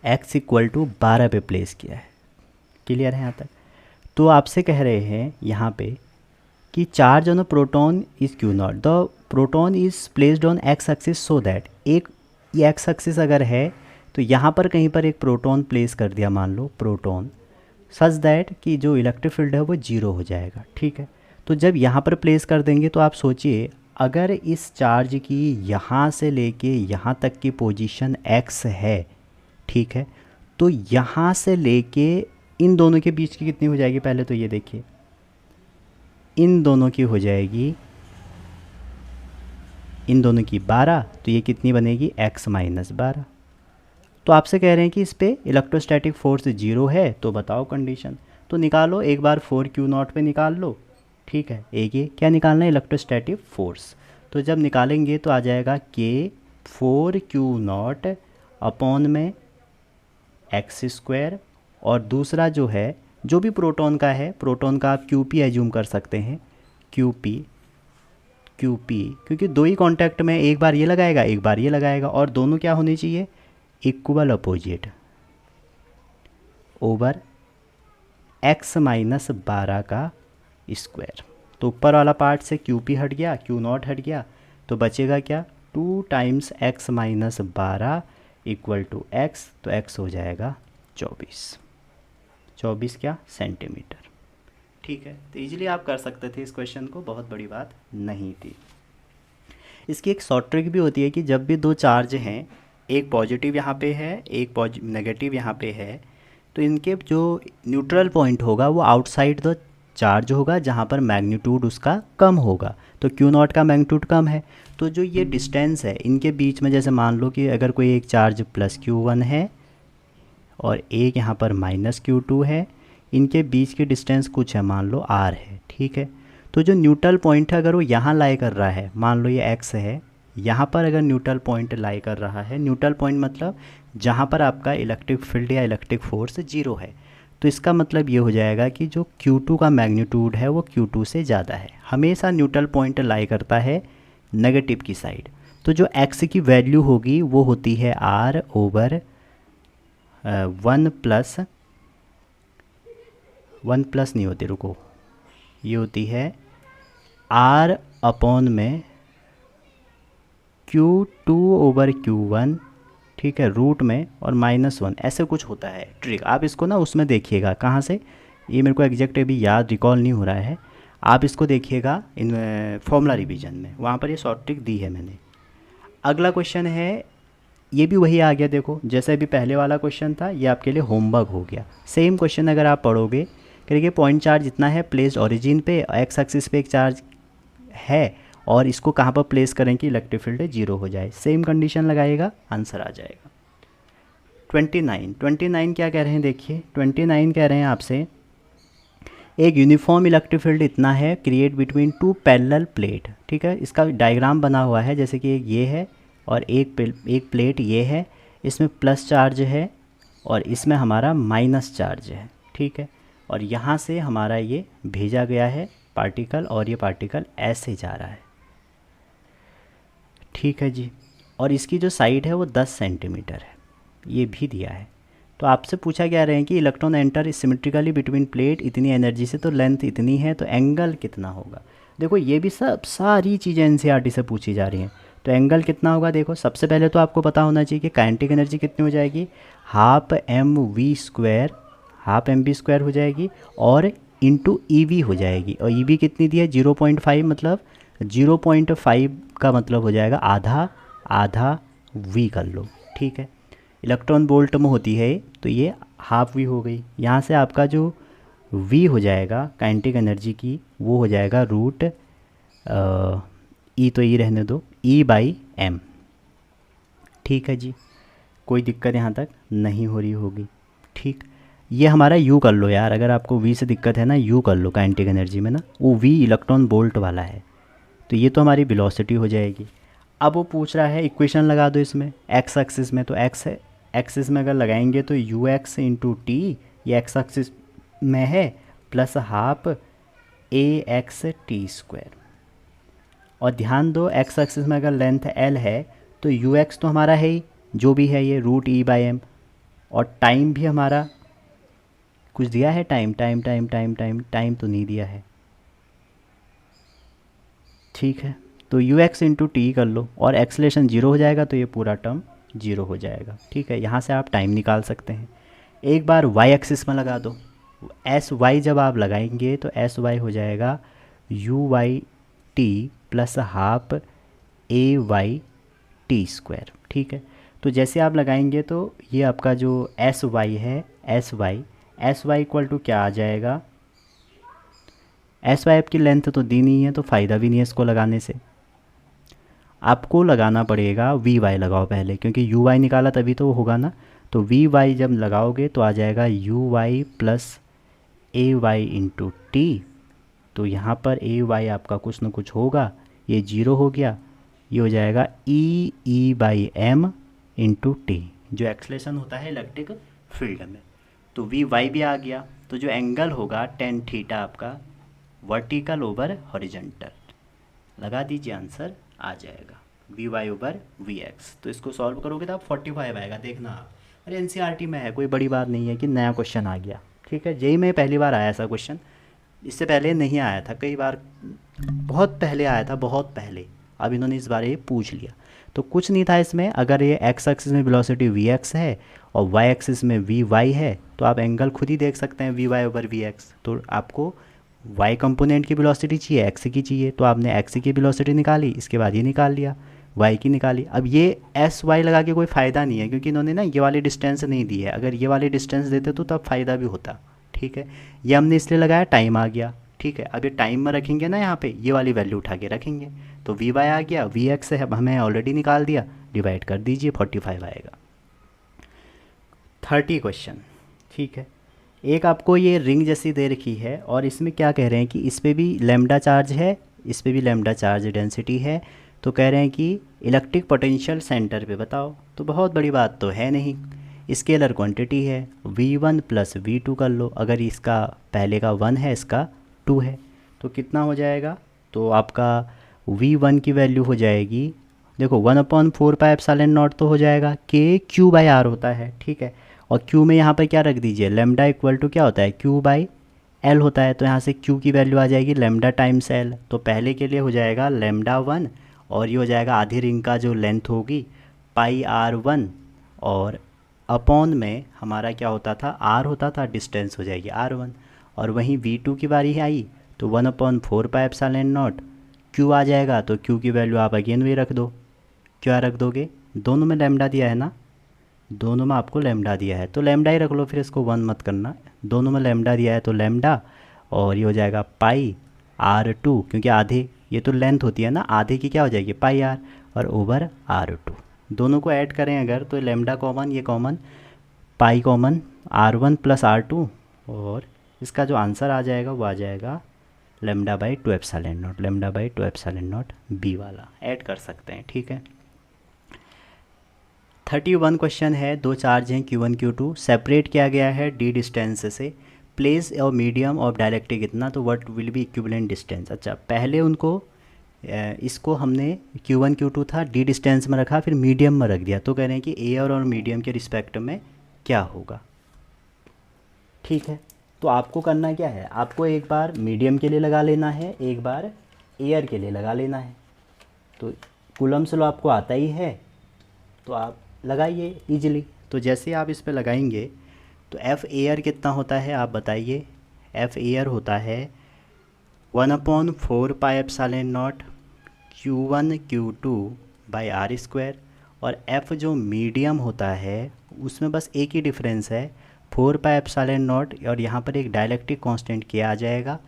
x इक्वल टू 12 पे प्लेस किया है, क्लियर है यहाँ तक। तो आपसे कह रहे हैं यहाँ पे कि charge on a proton is Q0, the proton is placed on x axis so that, एक ये x एक्सिस अगर है तो यहाँ पर कहीं पर एक प्रोटॉन प्लेस कर दिया, मान लो प्रोटॉन, सच दैट कि जो इलेक्ट्रिक फील्ड है वो 0 हो जाएगा। ठीक है, तो जब यहाँ पर प्लेस कर देंगे तो आप सोचिए अगर इस चार्ज की यहाँ से लेके यहाँ तक की पोजीशन x है, ठीक है, तो यहाँ से लेके इन दोनों के बीच की कितनी हो जाएगी, पहले तो ये देखिए, इन दोनों की हो जाएगी, इन दोनों की 12, तो ये कितनी बनेगी x - 12। तो आपसे कह रहे हैं कि इस पे इलेक्ट्रोस्टैटिक फोर्स 0 है, तो बताओ कंडीशन। तो निकालो एक बार 4 Q0 पे निकाल लो। ठीक है, एक ये क्या निकालना है, इलेक्ट्रोस्टैटिक फोर्स। तो जब निकालेंगे तो आ जाएगा K 4 Q0 अपॉन में x², और दूसरा जो है जो भी प्रोटॉन का है, प्रोटॉन का आप QP एज्यूम कर सकते हैं, QP क्योंकि दो ही कांटेक्ट में, एक बार ये लगाएगा एक बार ये लगाएगा, और दोनों क्या होने चाहिए, इक्वल अपोजिट, ओवर x - 12 का स्क्वायर। तो ऊपर वाला पार्ट से QP हट गया, Q0 हट गया, तो बचेगा क्या, 2 times x - 12 equal to x, तो x हो जाएगा 24 क्या सेंटीमीटर। ठीक है, तो इजीली आप कर सकते थे इस क्वेश्चन को, बहुत बड़ी बात नहीं थी। इसकी एक शॉर्ट ट्रिक भी होती है कि जब भी दो चार्ज हैं, एक पॉजिटिव यहाँ पे है एक नेगेटिव यहाँ पे है, तो इनके जो न्यूट्रल पॉइंट होगा वो आउटसाइड द चार्ज होगा, जहाँ पर मैग्नीट्यूड उसका कम होगा। तो Q0 का मैग्नीट्यूड कम है, तो जो ये डिस्टेंस है इनके बीच में, जैसे मान लो कि अगर कोई एक चार्ज +Q1 है और एक यहाँ पर -Q2 है, इनके बीच की डिस्टेंस कुछ है, मान लो r है। ठीक है, तो जो न्यूट्रल पॉइंट है अगर वो यहाँ लाई कर रहा है, मान लो ये x है, यहाँ पर अगर न्यूट्रल पॉइंट लाई कर रहा है, न्यूट्रल पॉइंट मतलब जहाँ पर आपका इलेक्ट्रिक फील्ड या इलेक्ट्रिक फोर्स 0 है, तो इसका मतलब ये हो जाएगा कि जो Q2 का मैग्नीट्यूड है वो Q2 से ज़्यादा है। हमेशा न्यूट्रल पॉइंट लाई करता है नेगेटिव की साइड, तो जो x की वैल्यू होगी वो होती है r ओवर 1 प्लस नहीं होती, रुको, ये होती है r अपॉन में Q2 ओवर Q1, ठीक है, रूट में और -1, ऐसे कुछ होता है ट्रिक। आप इसको ना उसमें देखिएगा, कहाँ से, ये मेरे को एग्जैक्ट अभी याद रिकॉल नहीं हो रहा है, आप इसको देखिएगा इन फॉर्मूला रिवीजन में, वहाँ पर ये शॉर्ट ट्रिक दी है मैंने। अगला क्वेश्चन है, ये भी वही आ गया, देखो जैसे अभी पहले वाला क्वेश्चन था, ये आपके लिए होमवर्क हो गया। सेम क्वेश्चन अगर आप पढ़ोगे, करिए पॉइंट चार्ज जितना है प्लेस्ड ओरिजिन पे, एक्स एक्सिस पे एक चार्ज है, और इसको कहाँ पर प्लेस करें कि इलेक्ट्रिक फील्ड 0 हो जाए। सेम कंडीशन लगाएगा, आंसर आ जाएगा। 29 क्या कह रहे हैं, देखिए 29 कह रहे हैं आपसे, एक यूनिफॉर्म इलेक्ट्रिक फील्ड इतना है create between two parallel plate. ठीक है, इसका डायग्राम बना हुआ है, जैसे कि ये है और एक प्लेट ये है, इसमें प्लस चार्ज है और इसमें हमारा माइनस चार्ज है। ठीक है, और यहाँ से हमारा ये भेजा गया है पार्टिकल, और ये पार्टिकल ऐसे जा रहा है। ठीक है जी, और इसकी जो साइड है वो 10 सेंटीमीटर है, ये भी दिया है। तो आपसे पूछा क्या रहे हैं कि electron enter symmetrically between plate इतनी एनर्जी से, तो लेंथ इतनी है, तो एंगल कितना होगा। देखो ये भी सब सारी चीज़ें एनसीईआरटी से पूछी जा रही हैं। तो एंगल कितना होगा, देखो सबसे पहले तो आपको पता होना चाहिए कि काइनेटिक एनर्जी कितनी हो जाएगी, हाफ एम वी स्क्वायर हो जाएगी, और इंटू ई वी हो जाएगी। और ई वी कितनी दी है, 0.5, मतलब 0.5 का मतलब हो जाएगा आधा वी कर लो। ठीक है, इलेक्ट्रॉन वोल्ट में होती है, तो ये हाफ वी हो गई। यहाँ से आपका जो वी हो जाएगा काइनेटिक एनर्जी की, वो हो जाएगा रूट ई, तो ई रहने दो, ई बाई एम। ठीक है जी, कोई दिक्कत यहाँ तक नहीं हो रही होगी। ठीक, ये हमारा यू कर लो यार, अगर आपको वी से दिक्कत है ना, यू कर लो काइनेटिक एनर्जी में ना, वो वी इलेक्ट्रॉन वोल्ट वाला है। तो ये तो हमारी वेलोसिटी हो जाएगी। अब वो पूछ रहा है इक्वेशन लगा दो इसमें एक्स एक्सिस में, तो एक्स एक्सिस में अगर लगाएंगे तो यू एक्स इंटू टी, ये एक्स एक्सिस में है, प्लस हाफ ए एक्स टी स्क्वायर। और ध्यान दो एक्स एक्सिस में अगर लेंथ एल है तो यू एक्स तो हमारा है ही, जो भी है ये रूट ई बाई एम, और टाइम भी हमारा कुछ दिया है, टाइम तो नहीं दिया है। ठीक है, तो यू एक्स इंटू टी कर लो, और एक्सलेशन 0 हो जाएगा, तो ये पूरा टर्म 0 हो जाएगा। ठीक है, यहाँ से आप टाइम निकाल सकते हैं। एक बार वाई एक्सिस में लगा दो, एस वाई जब आप लगाएंगे तो एस वाई हो जाएगा U Y T plus half A Y T square. ठीक है, तो जैसे आप लगाएंगे तो ये आपका जो एस वाई है, एस वाई इक्वल टू क्या आ जाएगा, एस वाई आपकी लेंथ तो दी नहीं है, तो फ़ायदा भी नहीं है इसको लगाने से। आपको लगाना पड़ेगा वी वाई लगाओ पहले, क्योंकि यू वाई निकाला तभी तो होगा ना। तो वी वाई जब लगाओगे तो आ जाएगा U Y plus A Y into T. तो यहाँ पर ए वाई आपका कुछ ना कुछ होगा, ये 0 हो गया, ये हो जाएगा ई बाई एम इंटू टी, जो एक्सलेशन होता है इलेक्ट्रिक फील्ड में। तो वी वाई भी आ गया, तो जो एंगल होगा टेन थीटा आपका वर्टिकल ओवर हॉरिजॉन्टल, लगा दीजिए, आंसर आ जाएगा V Y over V X. तो इसको सॉल्व करोगे तो आप 45 आएगा, देखना आप। अरे एनसीईआरटी में है, कोई बड़ी बात नहीं है कि नया क्वेश्चन आ गया। ठीक है, जेईई में पहली बार आया ऐसा क्वेश्चन, इससे पहले नहीं आया था, कई बार बहुत पहले आया था, बहुत पहले। अब इन्होंने इस बार ये पूछ लिया, तो कुछ नहीं था इसमें। अगर ये एक्स एक्सिस में वेलोसिटी वी एक्स है और वाई एक्सिस में वी वाई है, तो आप एंगल खुद ही देख सकते हैं V Y over V X. तो आपको वाई कंपोनेंट की वेलोसिटी चाहिए, एक्स की चाहिए, तो आपने एक्स की वेलोसिटी निकाली, इसके बाद ये निकाल लिया, वाई की निकाली। अब ये एस वाई लगा के कोई फ़ायदा नहीं है, क्योंकि इन्होंने ना ये वाली डिस्टेंस नहीं दी है। अगर ये वाली डिस्टेंस देते तो तब फ़ायदा भी होता। ठीक है, ये हमने इसलिए लगाया, टाइम आ गया। ठीक है, अब ये टाइम में रखेंगे ना, यहाँ पे ये वाली वैल्यू उठा के रखेंगे, तो वी वाई आ गया, वी एक्स है हमें ऑलरेडी निकाल दिया, डिवाइड कर दीजिए, 45 आएगा। 30 क्वेश्चन। ठीक है, एक आपको ये रिंग जैसी दे रखी है, और इसमें क्या कह रहे हैं कि इस पर भी लैम्डा चार्ज है, इस पर भी लैम्डा चार्ज डेंसिटी है। तो कह रहे हैं कि इलेक्ट्रिक पोटेंशियल सेंटर पे बताओ। तो बहुत बड़ी बात तो है नहीं, स्केलर क्वांटिटी है, v1 प्लस v2 कर लो। अगर इसका पहले का 1 है, इसका 2 है, तो कितना हो जाएगा, तो आपका v1 की वैल्यू हो जाएगी, देखो 1/4 पाई एप्सिलॉन नॉट तो हो जाएगा, k q बाई आर होता है। ठीक है, और q में यहाँ पर क्या रख दीजिए, लैम्डा इक्वल टू क्या होता है, q बाई एल होता है। तो यहाँ से q की वैल्यू आ जाएगी लैम्डा टाइम्स एल। तो पहले के लिए हो जाएगा लैम्डा 1, और ये हो जाएगा आधी रिंग का जो लेंथ होगी पाई r1, और अपॉन में हमारा क्या होता था, r होता था, डिस्टेंस हो जाएगी r1। और वहीं v2 की बारी आई, तो 1/4 पाई एप्सिलॉन नॉट क्यू आ जाएगा। तो क्यू की वैल्यू आप अगेन वही रख दो, क्या रख दोगे, दोनों में लैम्डा दिया है ना, दोनों में आपको लैम्डा दिया है तो लैम्डा ही रख लो, फिर इसको 1 मत करना, दोनों में लैम्डा दिया है तो लैम्डा, और ये हो जाएगा पाई R2, क्योंकि आधे ये तो लेंथ होती है ना, आधे की क्या हो जाएगी पाई R, और ओवर R2। दोनों को ऐड करें अगर तो लैम्डा कॉमन, ये common, pi common, R1 plus R2, और इसका जो आंसर आ जाएगा वो आ जाएगा λ/2 epsilon naught, λ/2 epsilon naught B वाला ऐड कर सकते हैं। ठीक है, 31 क्वेश्चन है, दो चार्ज हैं Q1 Q2, सेपरेट किया गया है d डिस्टेंस से, प्लेस और मीडियम ऑफ डायरेक्ट्रिक इतना, तो what will be equivalent distance. अच्छा, पहले उनको इसको हमने Q1 Q2 था d डिस्टेंस में रखा, फिर मीडियम में रख दिया, तो कह रहे हैं कि एयर और मीडियम के रिस्पेक्ट में क्या होगा। ठीक है, तो आपको करना क्या है, आपको एक बार मीडियम के लिए लगा लेना है, एक बार एयर के लिए लगा लेना है। तो कूलम्स लॉ आपको आता ही है तो आप लगाइए इजीली। तो जैसे आप इस पे लगाएंगे तो एफ़ एयर कितना होता है आप बताइए, एफ़ एयर होता है 1/4 पाई epsilon not Q1 Q2 by R², और एफ़ जो मीडियम होता है उसमें बस एक ही डिफरेंस है, 4 पाई एप्सिलॉन नॉट, और यहाँ पर एक डायलेक्ट्रिक कांस्टेंट किया आ जाएगा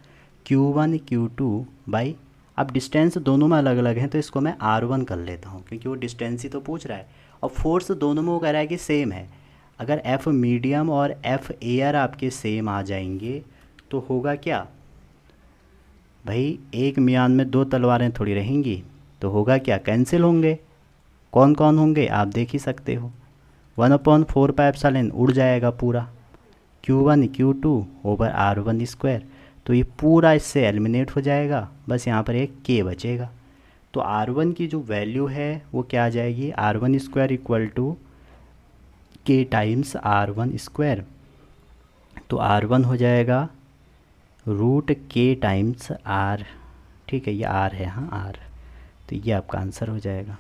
Q1 Q2 बाई, अब डिस्टेंस दोनों में अलग अलग हैं तो इसको मैं R1 कर लेता हूँ क्योंकि वो डिस्टेंस ही तो पूछ रहा है, और फोर्स दोनों में वो कह रहा है कि सेम है। अगर एफ़ मीडियम और एफ़ एयर आपके सेम आ जाएंगे तो होगा क्या भाई, एक म्यान में दो तलवारें थोड़ी रहेंगी, तो होगा क्या, कैंसिल होंगे। कौन कौन होंगे आप देख ही सकते हो, 1/4 पाई एप्सिलॉन उड़ जाएगा पूरा, Q1 Q2 ओवर R1², तो ये पूरा इससे एलिमिनेट हो जाएगा, बस यहाँ पर एक K बचेगा। तो R1 की जो वैल्यू है वो क्या आ जाएगी, R1² equal to K times R1², तो R1 हो जाएगा √K टाइम्स R। ठीक है, ये R है, हाँ R, तो ये आपका आंसर हो जाएगा।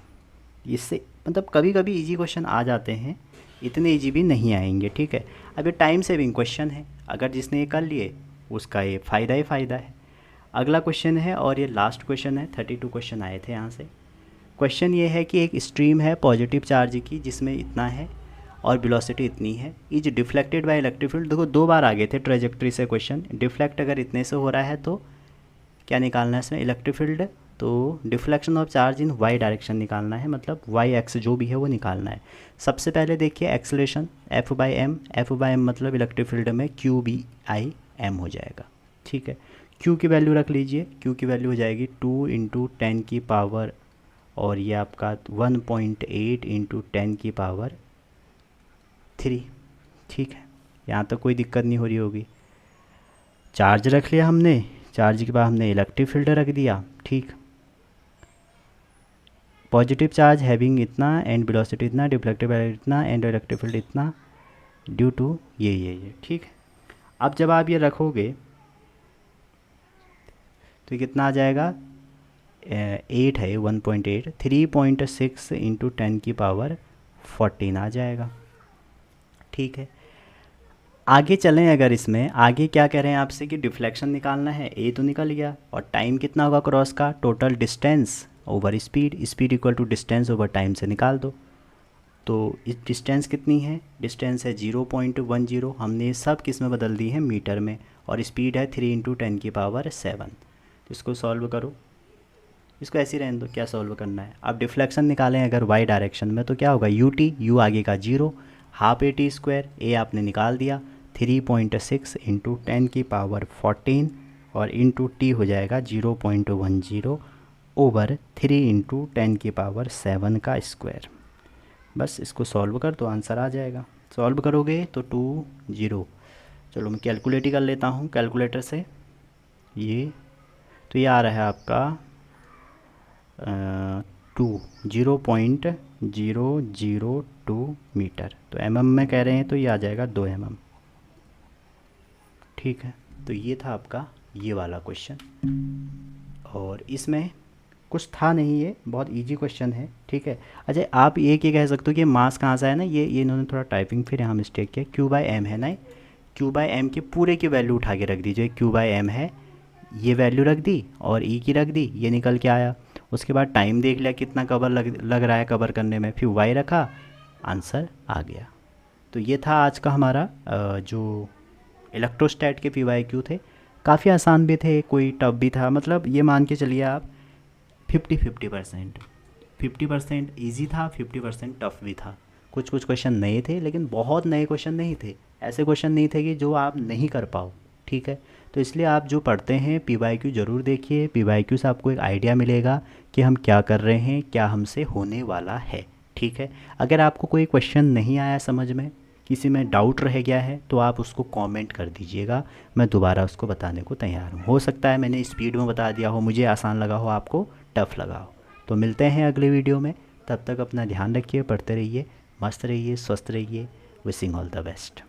इससे मतलब कभी कभी इजी क्वेश्चन आ जाते हैं, इतने इजी भी नहीं आएंगे। ठीक है, अब ये टाइम सेविंग क्वेश्चन है, अगर जिसने ये कर लिए उसका ये फ़ायदा ही फ़ायदा है। अगला क्वेश्चन है और ये लास्ट क्वेश्चन है, 32 क्वेश्चन आए थे यहाँ से। क्वेश्चन ये है कि एक स्ट्रीम है पॉजिटिव चार्ज की जिसमें इतना है और वेलोसिटी इतनी है, is deflected by electric field. देखो दो बार आ गए थे ट्रेजेक्ट्री से क्वेश्चन, डिफ्लेक्ट अगर इतने से हो रहा है तो क्या निकालना है इसमें, इलेक्ट्रिक फील्ड, तो deflection of charge in Y direction निकालना है, मतलब वाई एक्स जो भी है वो निकालना है। सबसे पहले देखिए एक्सेलरेशन F/m, F/m मतलब इलेक्ट्रिक फील्ड में QBI/m हो जाएगा। ठीक है, Q की वैल्यू रख लीजिए, Q की वैल्यू हो जाएगी 2 × 10 की पावर, और ये आपका 1.8 × 10 की पावर 3। ठीक है, यहाँ तक कोई दिक्कत नहीं हो रही होगी। चार्ज रख लिया हमने, चार्ज के बाद हमने इलेक्ट्रिक फील्ड रख दिया। ठीक, पॉजिटिव चार्ज हैविंग इतना एंड वेलोसिटी इतना, डिफ्लेक्टिव इतना एंड इलेक्ट्रिक फील्ड इतना ड्यू टू ये। ठीक है, अब जब आप ये रखोगे तो कितना आ जाएगा, 8 है 1.8, 3.6 × 10 की पावर 14 आ जाएगा। ठीक है, आगे चलें, अगर इसमें आगे क्या कह रहे हैं आपसे कि डिफ्लेक्शन निकालना है, ए तो निकल गया, और टाइम कितना होगा क्रॉस का, total distance over speed, speed equal to distance over time से निकाल दो। तो इस डिस्टेंस कितनी है, डिस्टेंस है 0.10, हमने सब किस में बदल दी है, मीटर में, और स्पीड है 3 × 10 की पावर 7। तो इसको सॉल्व करो, इसको ऐसे ही रहने दो, क्या सॉल्व करना है। अब डिफ्लेक्शन निकालें अगर वाई डायरेक्शन में तो क्या होगा, u आगे का 0, हाफ AT², ए आपने निकाल दिया, 3.6 × 10 की पावर 14 और इंटू टी हो जाएगा 0.10 ओवर 3 × 10 की पावर 7 का स्क्वायर। बस इसको सॉल्व कर तो आंसर आ जाएगा। सॉल्व करोगे तो 20, चलो मैं कैलकुलेट ही कर लेता हूँ कैलकुलेटर से, ये तो ये आ रहा है आपका 0.002 मीटर, तो mm में कह रहे हैं तो ये आ जाएगा 2 mm। ठीक है, तो ये था आपका ये वाला क्वेश्चन, और इसमें कुछ था नहीं, ये बहुत इजी क्वेश्चन है। ठीक है, अच्छा आप ये कह सकते हो कि मास कहाँ से आया ना, ये इन्होंने थोड़ा टाइपिंग फिर यहाँ मिस्टेक किया, Q/m है ना, Q/m की पूरे की वैल्यू उठा के रख दीजिए, Q/m है, ये वैल्यू रख दी और ई की रख दी, ये निकल के आया। उसके बाद टाइम देख लिया कितना कवर लग रहा है कवर करने में, फिर वाई रखा, आंसर आ गया। तो ये था आज का हमारा जो इलेक्ट्रोस्टैट के पीवाईक्यू थे। काफ़ी आसान भी थे, कोई टफ भी था, मतलब ये मान के चलिए आप 50-50%। 50% ईजी था, 50% टफ भी था। कुछ कुछ क्वेश्चन नए थे, लेकिन बहुत नए क्वेश्चन नहीं थे। ऐसे क्वेश्चन नहीं थे कि जो आप नहीं कर पाओ, ठीक है। तो इसलिए आप जो पढ़ते हैं पीवाईक्यू ज़रूर देखिए। पीवाईक्यू से आपको एक आइडिया मिलेगा कि हम क्या कर रहे हैं, क्या हमसे होने वाला है, ठीक है। अगर आपको कोई क्वेश्चन नहीं आया समझ में, किसी में डाउट रह गया है, तो आप उसको कमेंट कर दीजिएगा, मैं दोबारा उसको बताने को तैयार हूँ। हो सकता है मैंने स्पीड में बता दिया हो, मुझे आसान लगा हो, आपको टफ लगा हो। तो मिलते हैं अगले वीडियो में, तब तक अपना ध्यान रखिए, पढ़ते रहिए, मस्त रहिए, स्वस्थ रहिए। Wishing all the best.